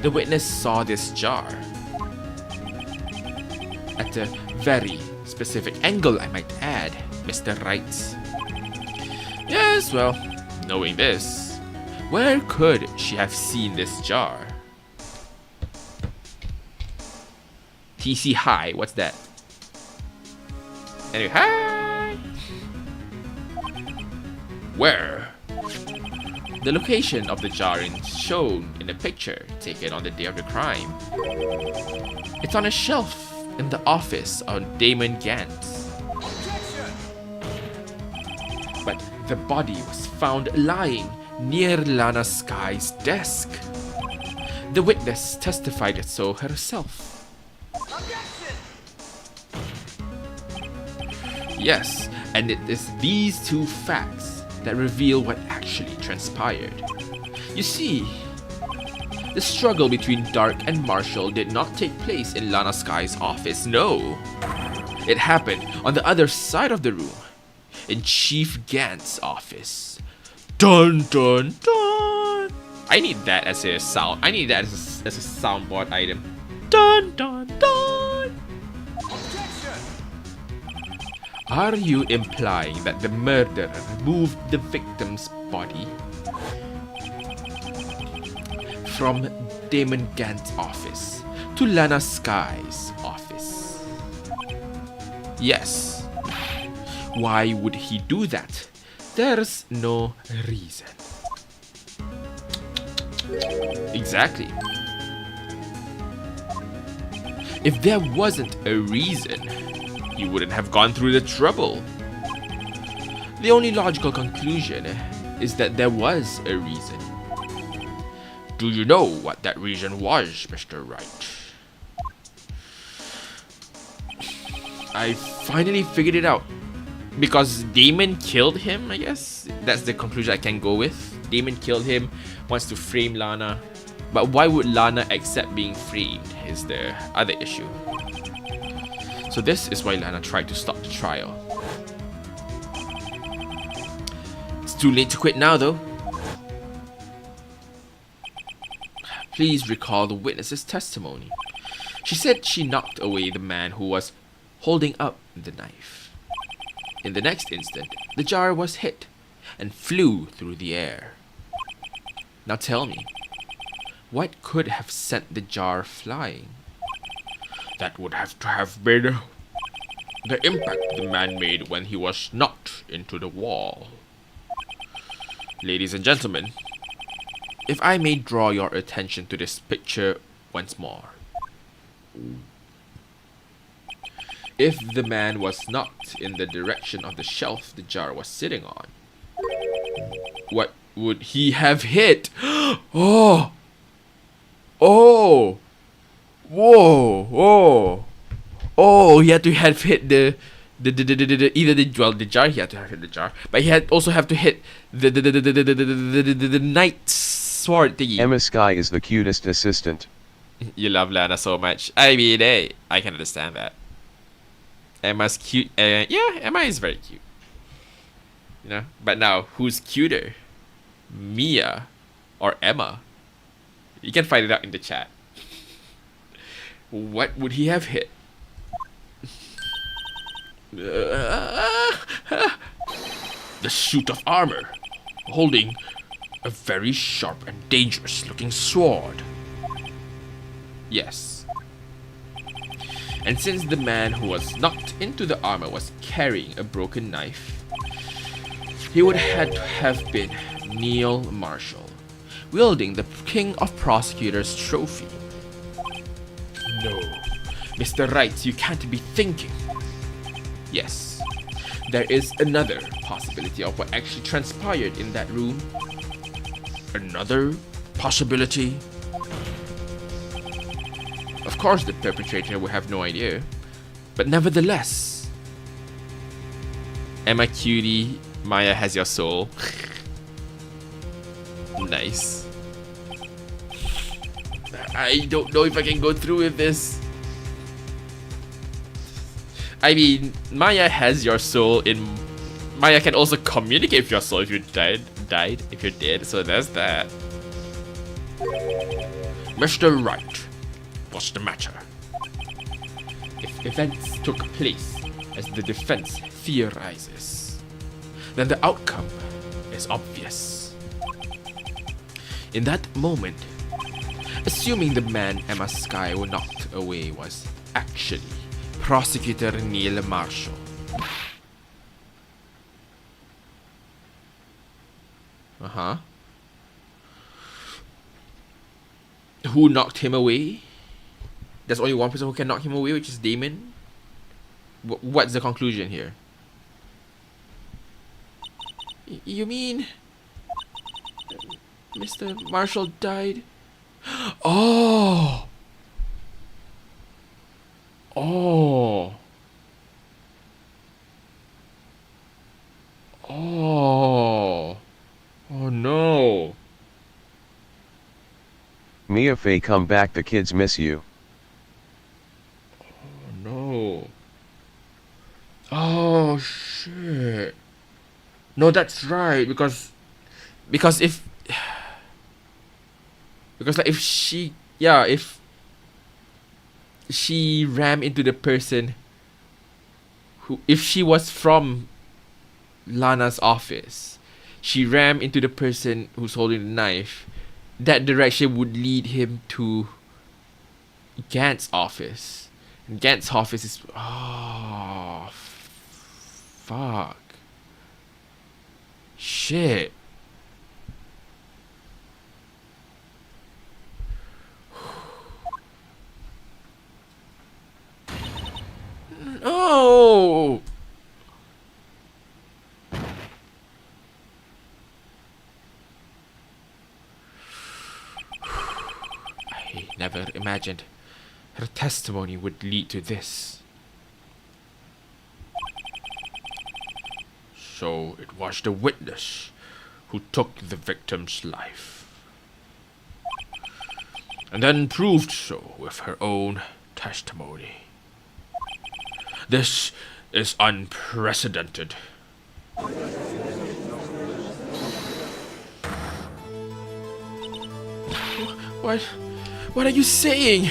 the witness saw this jar. At a very specific angle, I might add, Mr. Wright. Yes, well, knowing this, where could she have seen this jar? TC hi, what's that? Anyway, hi! Where? The location of the jar is shown in the picture taken on the day of the crime. It's on a shelf in the office of Damon Gantz. But the body was found lying near Lana Sky's desk. The witness testified so herself. Yes, and it is these two facts that reveal what actually transpired. You see, the struggle between Dark and Marshall did not take place in Lana Sky's office, no. It happened on the other side of the room, in Chief Gantz's office. Dun dun dun! I need that as a sound. I need that as a soundboard item. Dun dun dun. Are you implying that the murderer moved the victim's body from Damon Gant's office to Lana Sky's office? Yes. Why would he do that? There's no reason. Exactly. If there wasn't a reason, he wouldn't have gone through the trouble. The only logical conclusion is that there was a reason. Do you know what that reason was, Mr. Wright? I finally figured it out. Because Damon killed him, I guess? That's the conclusion I can go with. Damon killed him, wants to frame Lana. But why would Lana accept being framed is the other issue. So this is why Lana tried to stop the trial. It's too late to quit now, though. Please recall the witness's testimony. She said she knocked away the man who was holding up the knife. In the next instant, the jar was hit and flew through the air. Now tell me, what could have sent the jar flying? That would have to have been the impact the man made when he was knocked into the wall. Ladies and gentlemen, if I may draw your attention to this picture once more. If the man was knocked in the direction of the shelf the jar was sitting on, what would he have hit? Oh! Oh! Whoa! Whoa! Oh, he had to have hit the jar. He had to have hit the jar, but he had also have to hit the knight sword thingy. Emma Sky is the cutest assistant. You love Lana so much. I mean, hey, I can understand that. Emma's cute. Yeah, Emma is very cute. You know, but now who's cuter, Mia or Emma? You can find it out in the chat. What would he have hit? The suit of armor, holding a very sharp and dangerous looking sword. Yes. And since the man who was knocked into the armor was carrying a broken knife, he would had to have been Neil Marshall, wielding the King of Prosecutors trophy. No, Mr. Wright, you can't be thinking. Yes, there is another possibility of what actually transpired in that room. Another possibility? Of course the perpetrator would have no idea, but nevertheless. Emma cutie, Maya has your soul. Nice. I don't know if I can go through with this. I mean, Maya has your soul in... Maya can also communicate with your soul if you died, if you're dead, so there's that. Mr. Wright, what's the matter? If events took place as the defense theorizes, then the outcome is obvious. In that moment, assuming the man Emma Sky were knocked away was actually Prosecutor Neil Marshall. Uh-huh. Who knocked him away? There's only one person who can knock him away, which is Damon. What's the conclusion here? You mean Mr. Marshall died? Oh! Oh! Oh! Oh no! Mia Faye, come back, the kids miss you. Oh no! Oh shit! No, that's right, because if like if she, yeah, if she rammed into the person who, if she was from Lana's office, she rammed into the person who's holding the knife, that direction would lead him to Gant's office. And Gant's office is... Oh, fuck. Shit. No! I never imagined her testimony would lead to this. So it was the witness who took the victim's life, and then proved so with her own testimony. This is unprecedented. What are you saying?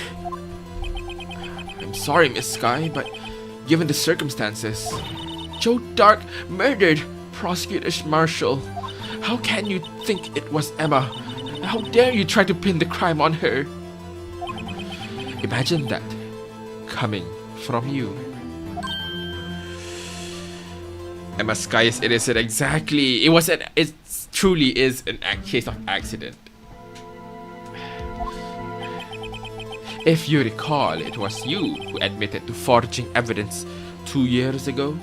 I'm sorry, Miss Sky, but given the circumstances, Joe Dark murdered Prosecutor Marshall. How can you think it was Emma? How dare you try to pin the crime on her? Imagine that coming from you. Emma Sky is innocent, exactly. It truly is a case of accident. If you recall, it was you who admitted to forging evidence 2 years ago.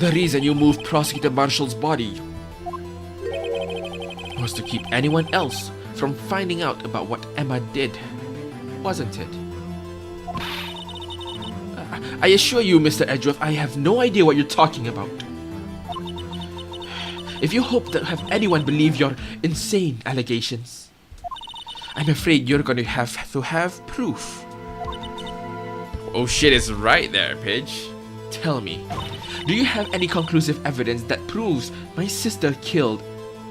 The reason you moved Prosecutor Marshall's body was to keep anyone else from finding out about what Emma did, wasn't it? I assure you, Mr. Edgeworth, I have no idea what you're talking about. If you hope to have anyone believe your insane allegations, I'm afraid you're going to have proof. Oh shit, it's right there, Paige. Tell me, do you have any conclusive evidence that proves my sister killed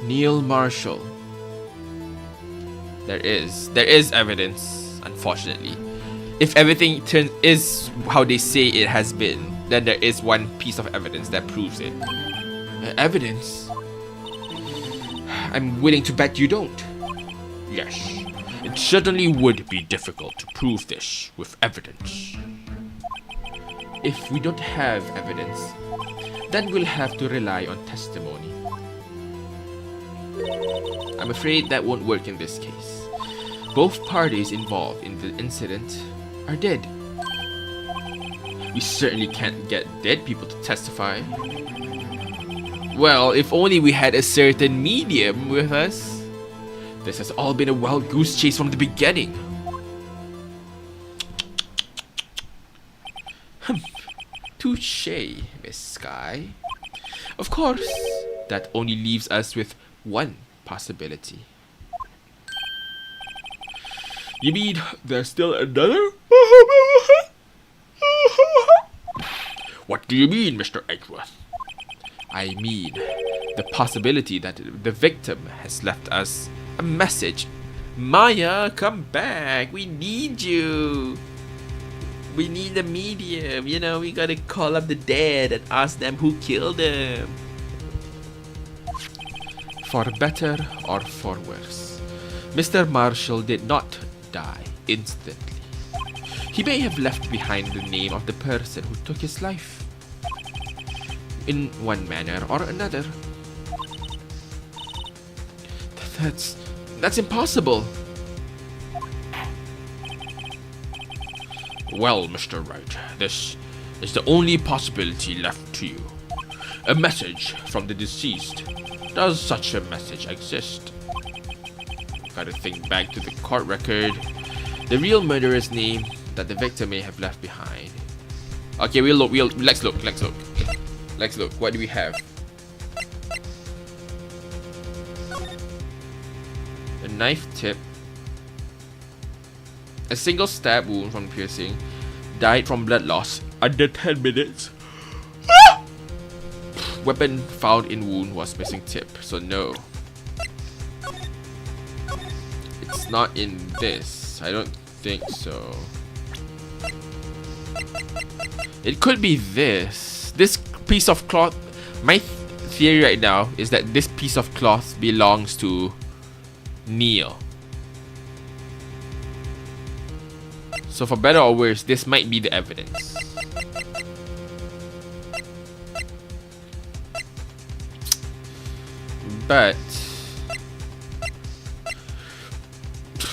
Neil Marshall? There is evidence, unfortunately. If everything is how they say it has been, then there is one piece of evidence that proves it. Evidence? I'm willing to bet you don't. Yes, it certainly would be difficult to prove this with evidence. If we don't have evidence, then we'll have to rely on testimony. I'm afraid that won't work in this case. Both parties involved in the incident are dead. We certainly can't get dead people to testify. Well, if only we had a certain medium with us. This has all been a wild goose chase from the beginning. Touché, Miss Sky. Of course, that only leaves us with one possibility. You mean there's still another? What do you mean, Mr. Edgeworth? I mean, the possibility that the victim has left us a message. Maya, come back. We need you. We need a medium. You know, we gotta call up the dead and ask them who killed them. For better or for worse, Mr. Marshall did not die instantly. He may have left behind the name of the person who took his life. In one manner or another. That's impossible. Well, Mr. Wright, this is the only possibility left to you. A message from the deceased. Does such a message exist? Gotta think back to the court record. The real murderer's name that the victim may have left behind. Okay, let's look. What do we have? A knife tip. A single stab wound from piercing. Died from blood loss under 10 minutes. Weapon found in wound was missing tip, so no. It's not in this. I don't think so. It could be this. This piece of cloth. My theory right now is that this piece of cloth belongs to Neil. So for better or worse, this might be the evidence. But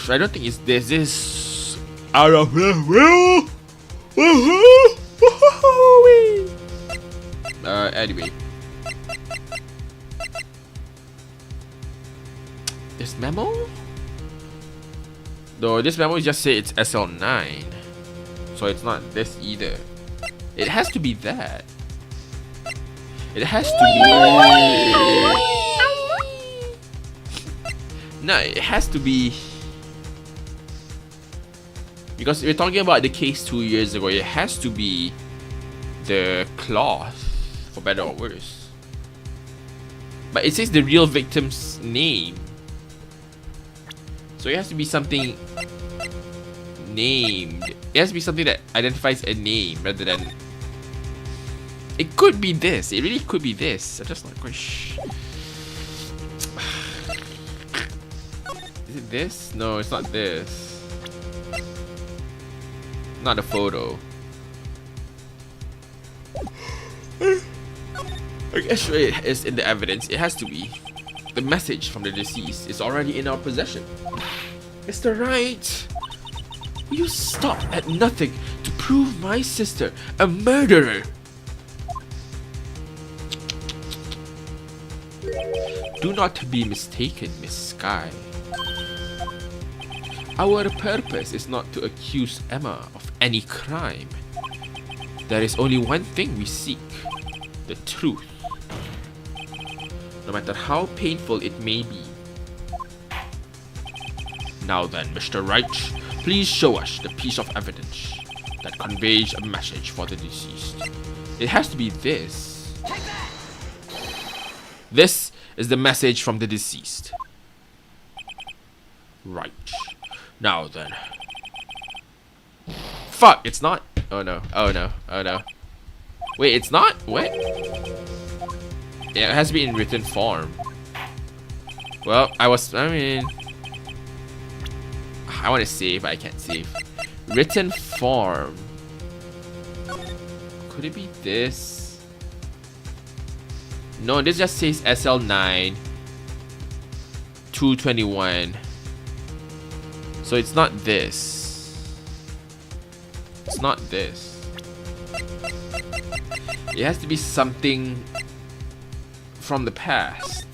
I don't think it's this. This out of the will. Anyway, this memo. No, this memo just say it's SL9, so it's not this either. It has to be that. It has to be. No, it has to be. Because we're talking about the case 2 years ago, it has to be the cloth, for better or worse. But it says the real victim's name. So it has to be something named. It has to be something that identifies a name rather than. It could be this. It really could be this. I'm just not quite sure. Is it this? No, it's not this. Not a photo. I guess it is in the evidence. It has to be. The message from the deceased is already in our possession. Mr. Wright, will you stop at nothing to prove my sister a murderer? Do not be mistaken, Miss Sky. Our purpose is not to accuse Emma of any crime. There is only one thing we seek: the truth. No matter how painful it may be. Now then, Mr. Wright, please show us the piece of evidence that conveys a message for the deceased. It has to be this. This is the message from the deceased. Right. Now then. Fuck, it's not. Oh no. Oh no. Oh no. Wait, it's not? What? Yeah, it has to be in written form. Well, I want to save, but I can't save. Written form. Could it be this? No, this just says SL9 221. So it's not this. It's not this. It has to be something from the past.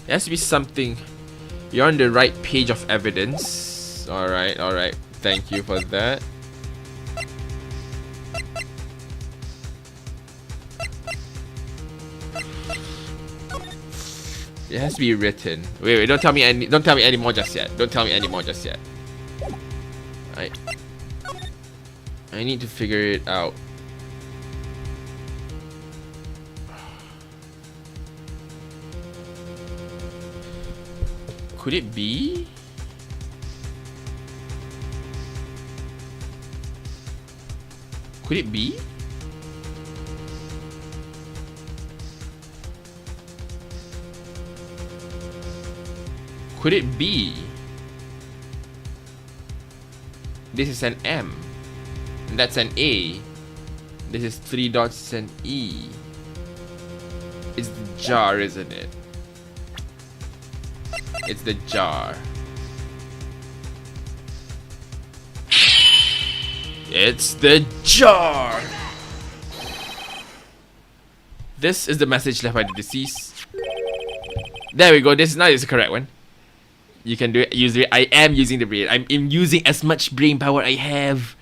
It has to be something. You're on the right page of evidence. Alright, alright. Thank you for that. It has to be written. Wait, don't tell me any more just yet. Don't tell me any more just yet. I need to figure it out. Could it be? Could it be? Could it be? This is an M. And that's an A. This is 3 dots and E. It's the jar, isn't it? It's the jar. It's the jar! This is the message left by the deceased. There we go. This is the correct one. You can do it. Use it. I am using the brain. I'm using as much brain power I have.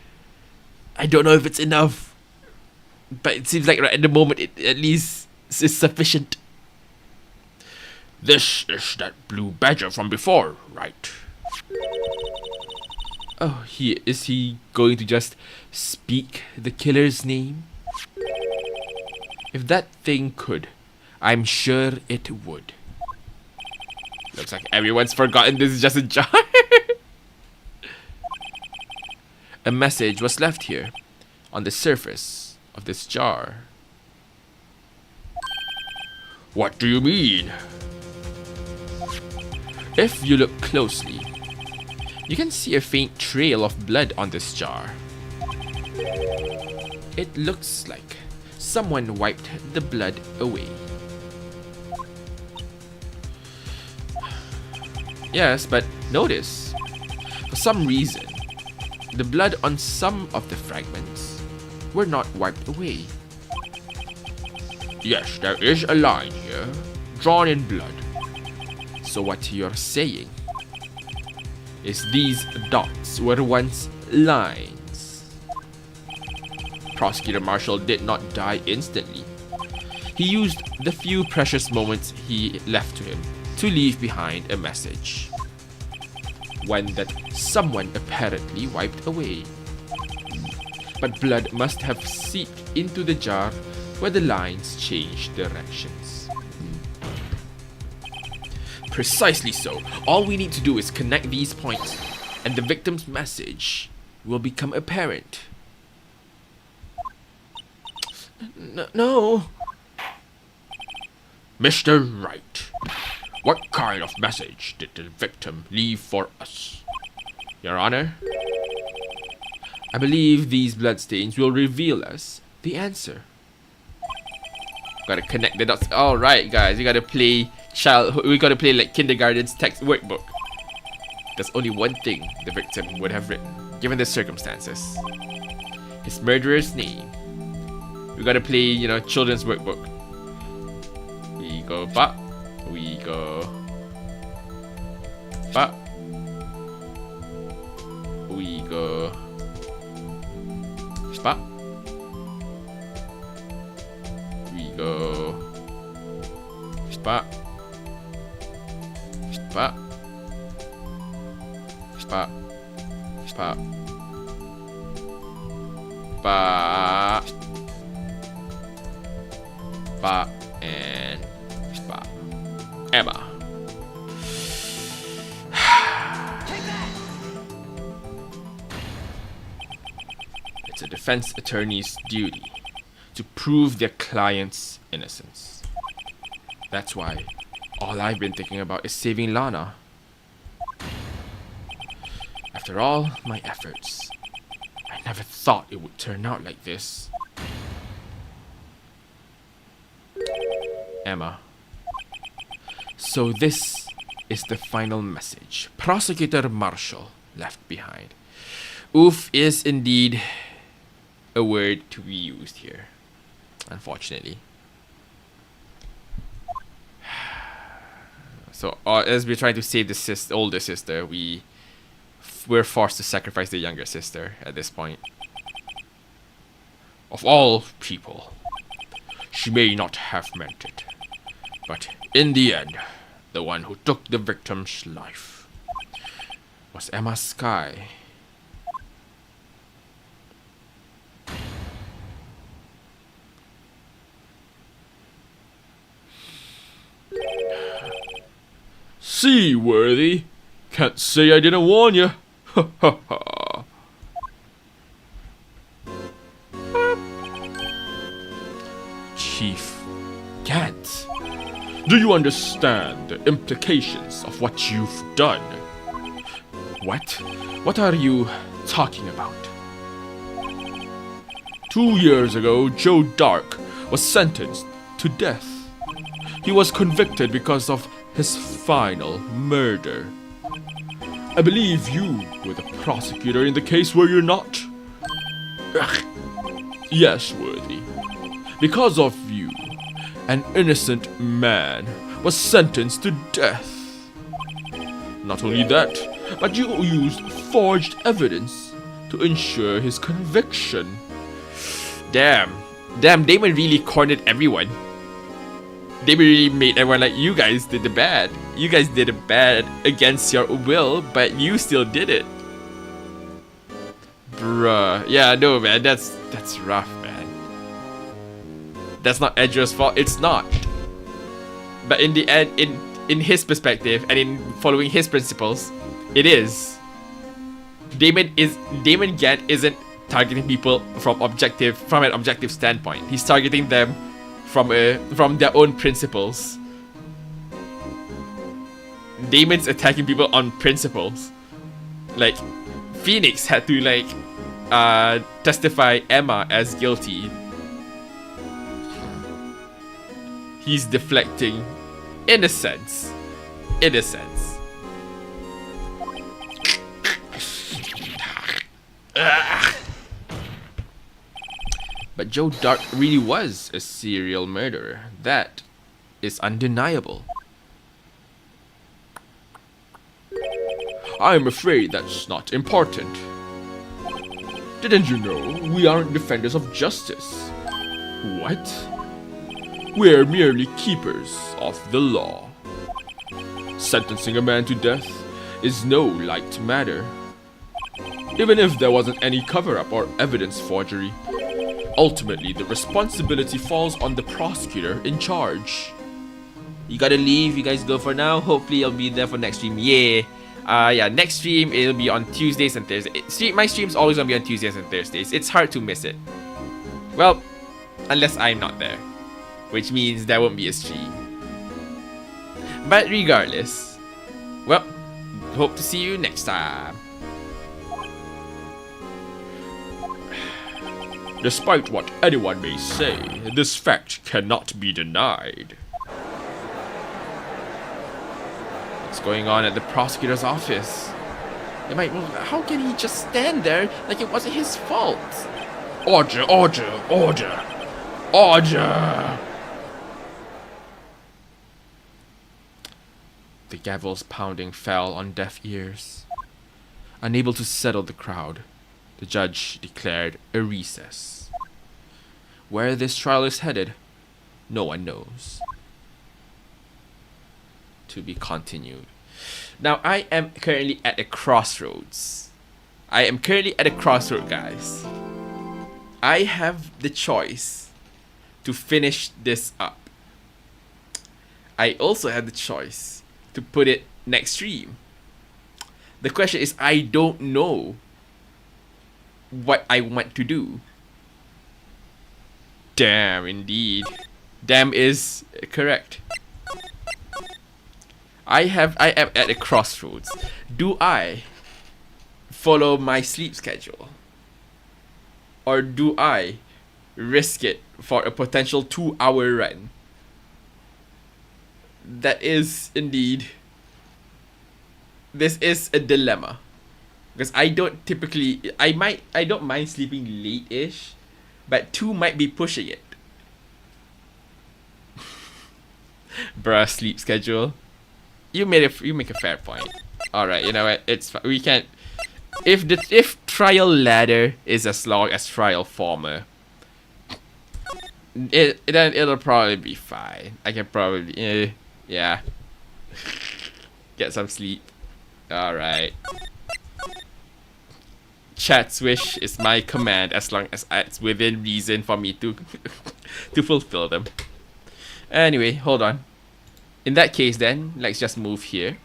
I don't know if it's enough, but it seems like right at the moment it at least is sufficient. This is that blue badger from before, right? Oh, is he going to just speak the killer's name? If that thing could, I'm sure it would. Looks like everyone's forgotten this is just a jar. a message was left here on the surface of this jar. What do you mean? If you look closely, you can see a faint trail of blood on this jar. It looks like someone wiped the blood away. Yes, but notice, for some reason, the blood on some of the fragments were not wiped away. Yes, there is a line here, drawn in blood. So what you're saying is these dots were once lines. Prosecutor Marshall did not die instantly. He used the few precious moments he left to him to leave behind a message. One that someone apparently wiped away. But blood must have seeped into the jar where the lines changed directions. Precisely so. All we need to do is connect these points, and the victim's message will become apparent. No. Mr. Wright, what kind of message did the victim leave for us? Your Honor, I believe these bloodstains will reveal us the answer. Gotta connect the dots. Alright guys, we gotta play like kindergarten's text workbook. There's only one thing the victim would have written, given the circumstances. His murderer's name. We gotta play, children's workbook. We go ba. We go ba. We go ba. We go ba. Ba. Ba. Ba. Ba. Ba. And ba. Emma. It's a defense attorney's duty to prove their client's innocence. That's why all I've been thinking about is saving Lana. After all my efforts, I never thought it would turn out like this. Emma. So this is the final message Prosecutor Marshall left behind. Oof is indeed a word to be used here, unfortunately. So as we're trying to save the older sister, we're forced to sacrifice the younger sister at this point. Of all people, she may not have meant it, but in the end, the one who took the victim's life was Emma Skye. Seaworthy, can't say I didn't warn you. Ha ha ha. Chief Gant. Do you understand the implications of what you've done? What? What are you talking about? 2 years ago, Joe Dark was sentenced to death. He was convicted because of his final murder. I believe you were the prosecutor in the case, were you not? Ugh. Yes, Worthy. Because of you, an innocent man was sentenced to death. Not only that, but you used forged evidence to ensure his conviction. Damn, Damon really cornered everyone. Damon really made everyone like, you guys did the bad. You guys did the bad against your will, but you still did it. Bruh. Yeah, no, man, that's rough, man. That's not Edgar's fault. It's not. But in the end, in his perspective and in following his principles, it is. Damon Gant isn't targeting people from an objective standpoint. He's targeting them from their own principles. Damon's attacking people on principles. Like, Phoenix had to testify Emma as guilty. He's deflecting, in a sense. But Joe Dark really was a serial murderer. That is undeniable. I'm afraid that's not important. Didn't you know we aren't defenders of justice? What? We're merely keepers of the law. Sentencing a man to death is no light matter. Even if there wasn't any cover-up or evidence forgery, ultimately the responsibility falls on the prosecutor in charge. You gotta leave. You guys go for now. Hopefully I'll be there for next stream. Yeah, next stream it'll be on Tuesdays and Thursdays. My stream's always gonna be on Tuesdays and Thursdays. It's hard to miss it. Well, unless I'm not there, which means there won't be a stream. But regardless, well, hope to see you next time. Despite what anyone may say, this fact cannot be denied. What's going on at the prosecutor's office? How can he just stand there like it wasn't his fault? Order, order, order, order! The gavel's pounding fell on deaf ears. Unable to settle the crowd, the judge declared a recess. Where this trial is headed, no one knows. To be continued. Now, I am currently at a crossroads. Guys. I have the choice to finish this up. I also have the choice to put it next stream. The question is, I don't know what I want to do. Damn, indeed. Damn is correct. I am at a crossroads. Do I follow my sleep schedule? Or do I risk it for a potential 2-hour run? That is indeed... This is a dilemma. Because I don't mind sleeping late-ish, but 2 might be pushing it. Bruh, sleep schedule. You make a fair point. All right, you know what? We can't. If trial ladder is as long as trial former, then it'll probably be fine. I can probably yeah. Get some sleep. All right. Chat's wish is my command as long as it's within reason for me to to fulfill them. Anyway, hold on. In that case, then let's just move here.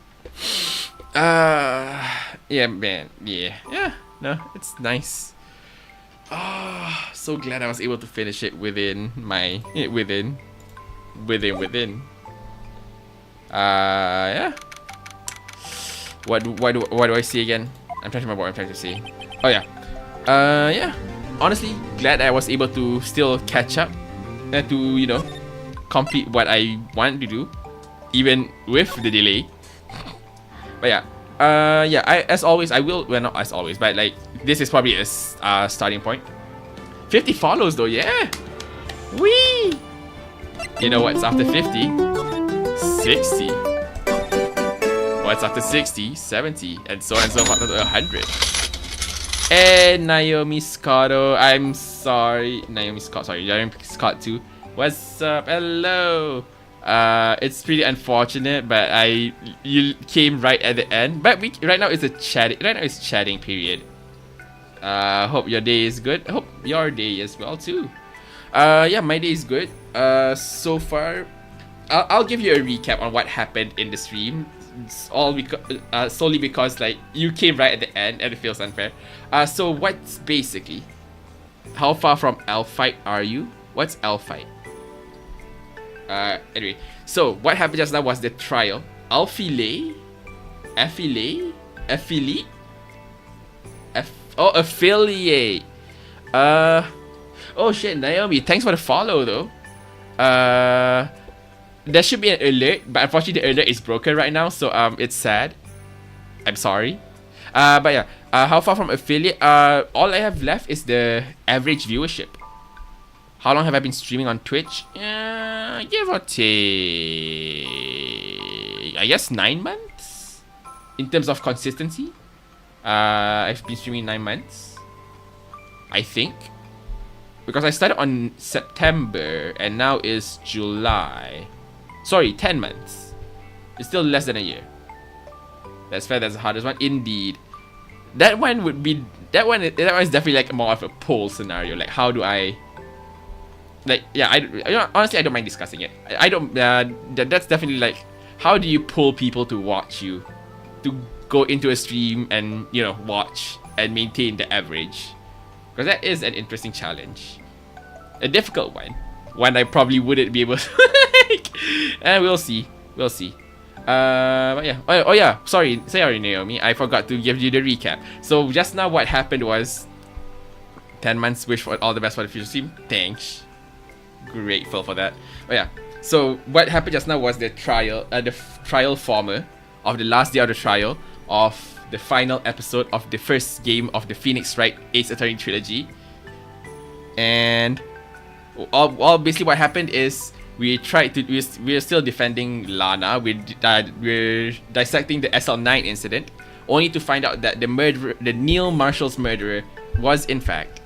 Yeah, man. Yeah. No, it's nice. So glad I was able to finish it within my within. Yeah. What do I see again? I'm trying to remember what I'm trying to see. Oh yeah. Yeah. Honestly, glad I was able to still catch up and to complete what I wanted to do, even with the delay. But yeah. Yeah. As always, I will. Well, not as always, but like this is probably a starting point. 50 follows though. Yeah. Wee. You know what's after 50? 60. What's after 60? 70, and so on and so forth to 100. And Naomi Scotto, I'm sorry, Naomi Scott, sorry, Naomi Scott too. What's up? Hello. It's pretty unfortunate, but you came right at the end. But right now it's chatting period. Hope your day is good. Hope your day as well too. Yeah, my day is good. So far, I'll give you a recap on what happened in the stream all because solely because like you came right at the end and it feels unfair. So what's basically, how far from Alphite are you? What's Alphite? Anyway, so what happened just now was the trial. Affiliate. Oh shit, Naomi, thanks for the follow though. There should be an alert, but unfortunately the alert is broken right now, so it's sad. I'm sorry. But yeah, how far from affiliate? All I have left is the average viewership. How long have I been streaming on Twitch? Give or take, I guess 9 months in terms of consistency. I've been streaming 9 months, I think, because I started on September and now is July. Sorry, 10 months. It's still less than a year. That's fair. That's the hardest one, indeed. That one is definitely like more of a poll scenario. Like, how do I? Like, yeah, honestly, I don't mind discussing it. I don't. That's definitely like, how do you pull people to watch you, to go into a stream and watch and maintain the average? Because that is an interesting challenge, a difficult one I probably wouldn't be able to. And we'll see. But yeah. Oh yeah. Sorry, Naomi. I forgot to give you the recap. So just now, what happened was 10 months. Wish for all the best for the future stream. Thanks. Grateful for that. Oh yeah. So what happened just now was the trial former of the last day of the trial of the final episode of the first game of the Phoenix Wright Ace Attorney trilogy. And all basically what happened is we're still defending Lana. We're dissecting the SL9 incident, only to find out that the Neil Marshall's murderer was in fact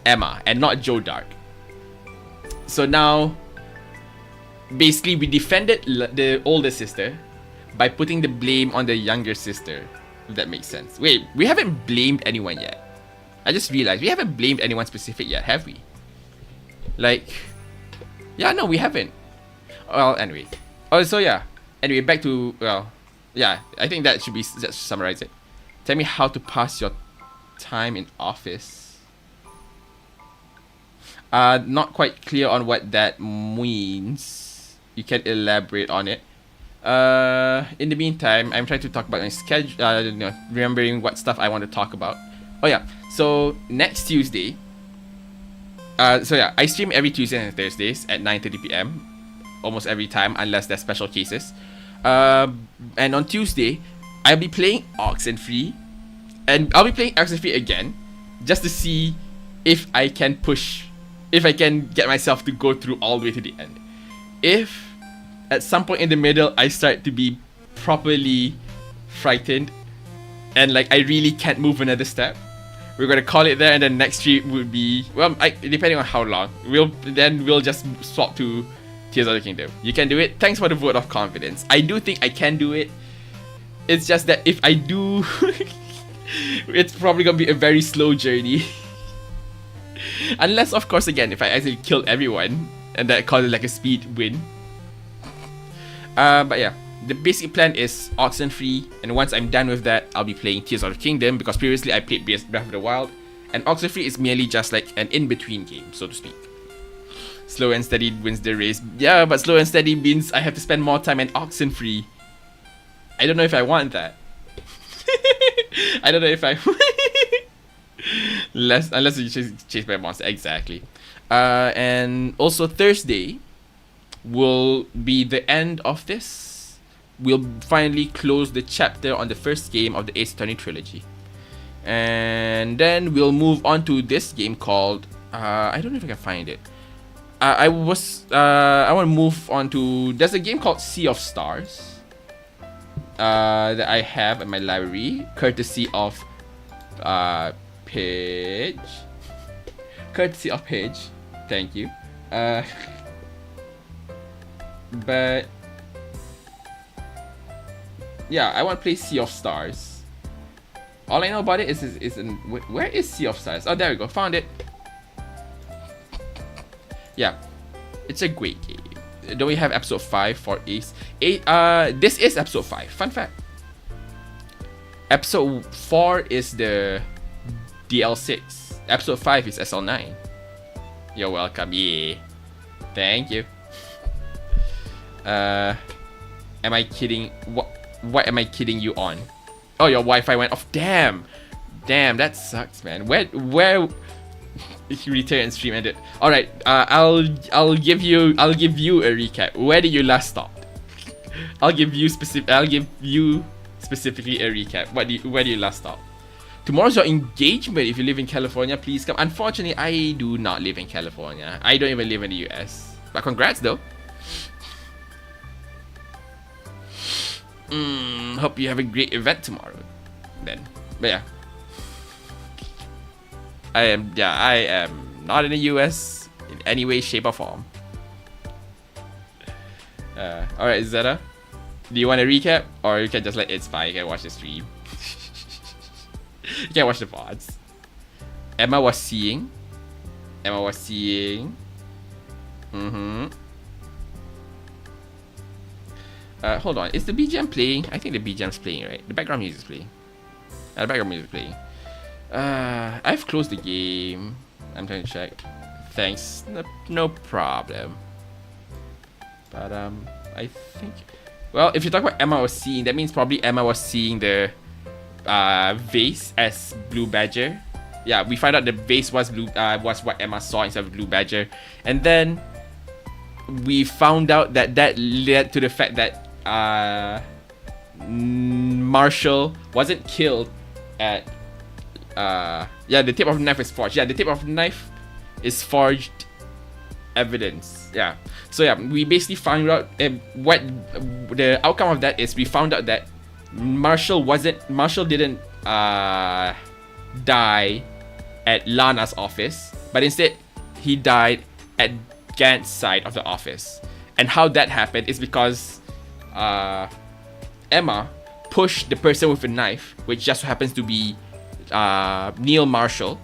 Emma and not Joe Dark. So now, basically, we defended the older sister by putting the blame on the younger sister, if that makes sense. Wait, we haven't blamed anyone yet. I just realized we haven't blamed anyone specific yet, have we? Like, yeah, no, we haven't. Well, anyway. Oh, so yeah. Anyway, back to, well, yeah, I think that should be, just summarize it. Tell me how to pass your time in office. Not quite clear on what that means. You can elaborate on it. In the meantime, I'm trying to talk about my schedule, remembering what stuff I want to talk about. Oh yeah, so next Tuesday, so yeah, I stream every Tuesdays and Thursdays at 9:30 p.m. almost every time, unless there's special cases. And on Tuesday, I'll be playing Oxenfree, and I'll be playing Oxenfree again, just to see if I can get myself to go through all the way to the end. If at some point in the middle I start to be properly frightened and like I really can't move another step, we're gonna call it there, and then next stream would be, well, depending on how long, we'll just swap to Tears of the Kingdom. You can do it. Thanks for the vote of confidence. I do think I can do it. It's just that if I do, it's probably gonna be a very slow journey. Unless, of course, again, if I actually kill everyone and that causes like a speed win. But yeah, the basic plan is Oxenfree, and once I'm done with that, I'll be playing Tears of the Kingdom, because previously I played Breath of the Wild, and Oxenfree is merely just like an in-between game, so to speak. Slow and steady wins the race. Yeah, but slow and steady means I have to spend more time in Oxenfree. I don't know if I want that. I don't know if I... Unless you chase by a monster, exactly. And also Thursday will be the end of this. We'll finally close the chapter on the first game of the Ace Attorney trilogy, and then we'll move on to this game called I don't know if I can find it. I want to move on to, there's a game called Sea of Stars that I have in my library, courtesy of Pidge. Thank you. But yeah, I want to play Sea of Stars. All I know about it is where is Sea of Stars? Oh, there we go, found it. Yeah, it's a great game. don't we have episode 5 for Ace? This is episode 5. Fun fact. Episode 4 is the DL6. Episode 5 is SL9. You're welcome. Yeah. Thank you. Am I kidding? What am I kidding you on? Oh, your Wi-Fi went off. Damn, that sucks, man. Where you return and stream ended. All right. I'll give you a recap. Where did you last stop? I'll give you specifically a recap. Where do you last stop? Tomorrow's your engagement. If you live in California, please come. Unfortunately, I do not live in California. I don't even live in the US. But congrats, though. Hope you have a great event tomorrow. Then, but yeah, I am not in the US in any way, shape, or form. All right, Zeta. Do you want a recap, or you can just let it spy? You can watch the stream. You can watch the VODs. Emma was seeing. Hold on. Is the BGM playing? I think the BGM's playing, right? The background music's playing. The background music's playing. I've closed the game. I'm trying to check. Thanks. No problem. But I think. Well, if you talk about Emma was seeing, that means probably Emma was seeing the vase as Blue Badger. Yeah, we find out the vase was was what Emma saw instead of Blue Badger, and then we found out that led to the fact that Marshall wasn't killed at the tip of the knife is forged. Yeah, the tip of the knife is forged evidence. Yeah. So yeah, we basically found out what the outcome of that is. We found out that Marshall didn't die at Lana's office, but instead he died at Gant's side of the office. And how that happened is because Emma pushed the person with a knife, which just happens to be Neil Marshall.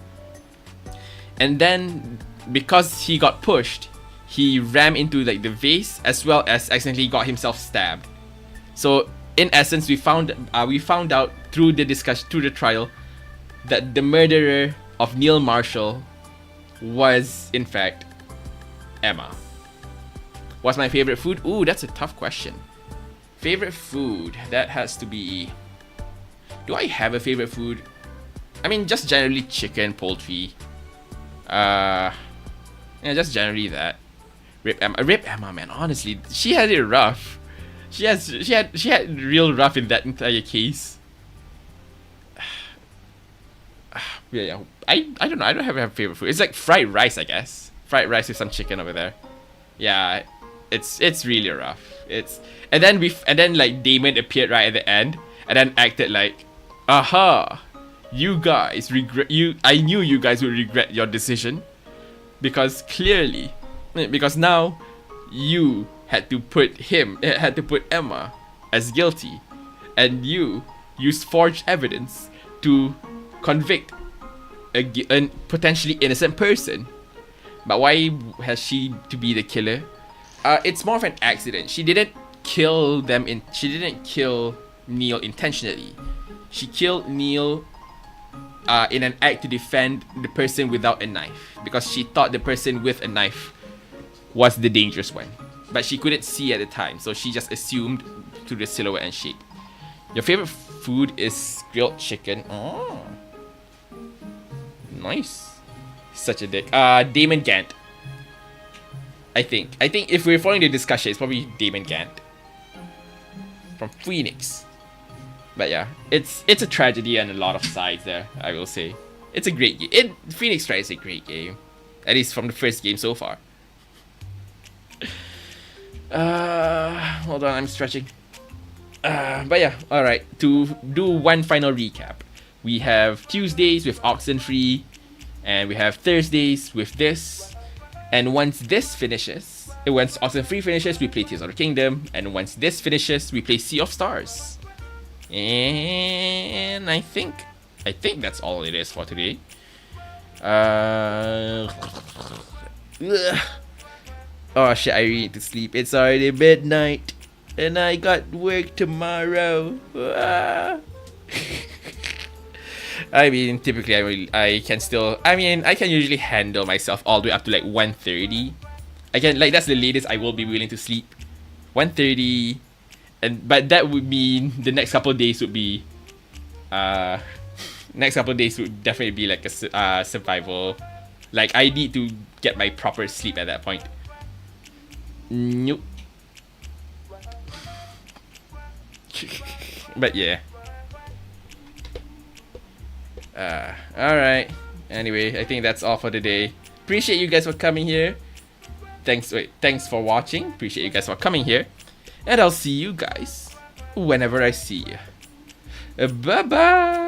And then because he got pushed, he rammed into like the vase as well as accidentally got himself stabbed. So in essence, we found out through the trial that the murderer of Neil Marshall was in fact Emma. What's my favorite food? Ooh, that's a tough question. Favorite food, that has to be. Do I have a favorite food? I mean, just generally chicken, poultry. Yeah, just generally that. Rip Emma, man. Honestly, she had it rough. She had real rough in that entire case. Yeah. I don't know. I don't have a favorite food. It's like fried rice, I guess. Fried rice with some chicken over there. Yeah, it's really rough. And then like Damon appeared right at the end and then acted like, aha, you guys regret I knew you guys would regret your decision because now you had to put Emma as guilty, and you used forged evidence to convict a potentially innocent person. But why has she to be the killer? It's more of an accident. She didn't kill Neil intentionally. She killed Neil in an act to defend the person without a knife, because she thought the person with a knife was the dangerous one, but she couldn't see at the time, so she just assumed through the silhouette and shape. Your favorite food is grilled chicken. Oh, nice. Such a dick. Damon Gant. I think if we're following the discussion, it's probably Damon Gant from Phoenix. But yeah, it's a tragedy on a lot of sides there, I will say. It's a great game. Phoenix Wright is a great game, at least from the first game so far. Hold on, I'm stretching. But yeah, alright. To do one final recap, we have Tuesdays with Oxenfree, and we have Thursdays with this. And once Oxenfree finishes, we play Tears of the Kingdom, and once this finishes, we play Sea of Stars. And I think that's all it is for today. Oh shit, I really need to sleep. It's already midnight. And I got work tomorrow. Ah. I mean, typically I can still, I can usually handle myself all the way up to like 1:30. I can, like, that's the latest I will be willing to sleep. 1:30. But that would mean the next couple of days would be, next couple of days would definitely be like a survival. Like, I need to get my proper sleep at that point. Nope. But yeah. Alright. Anyway, I think that's all for today. Appreciate you guys for coming here. Thanks for watching. Appreciate you guys for coming here. And I'll see you guys whenever I see you. Bye bye.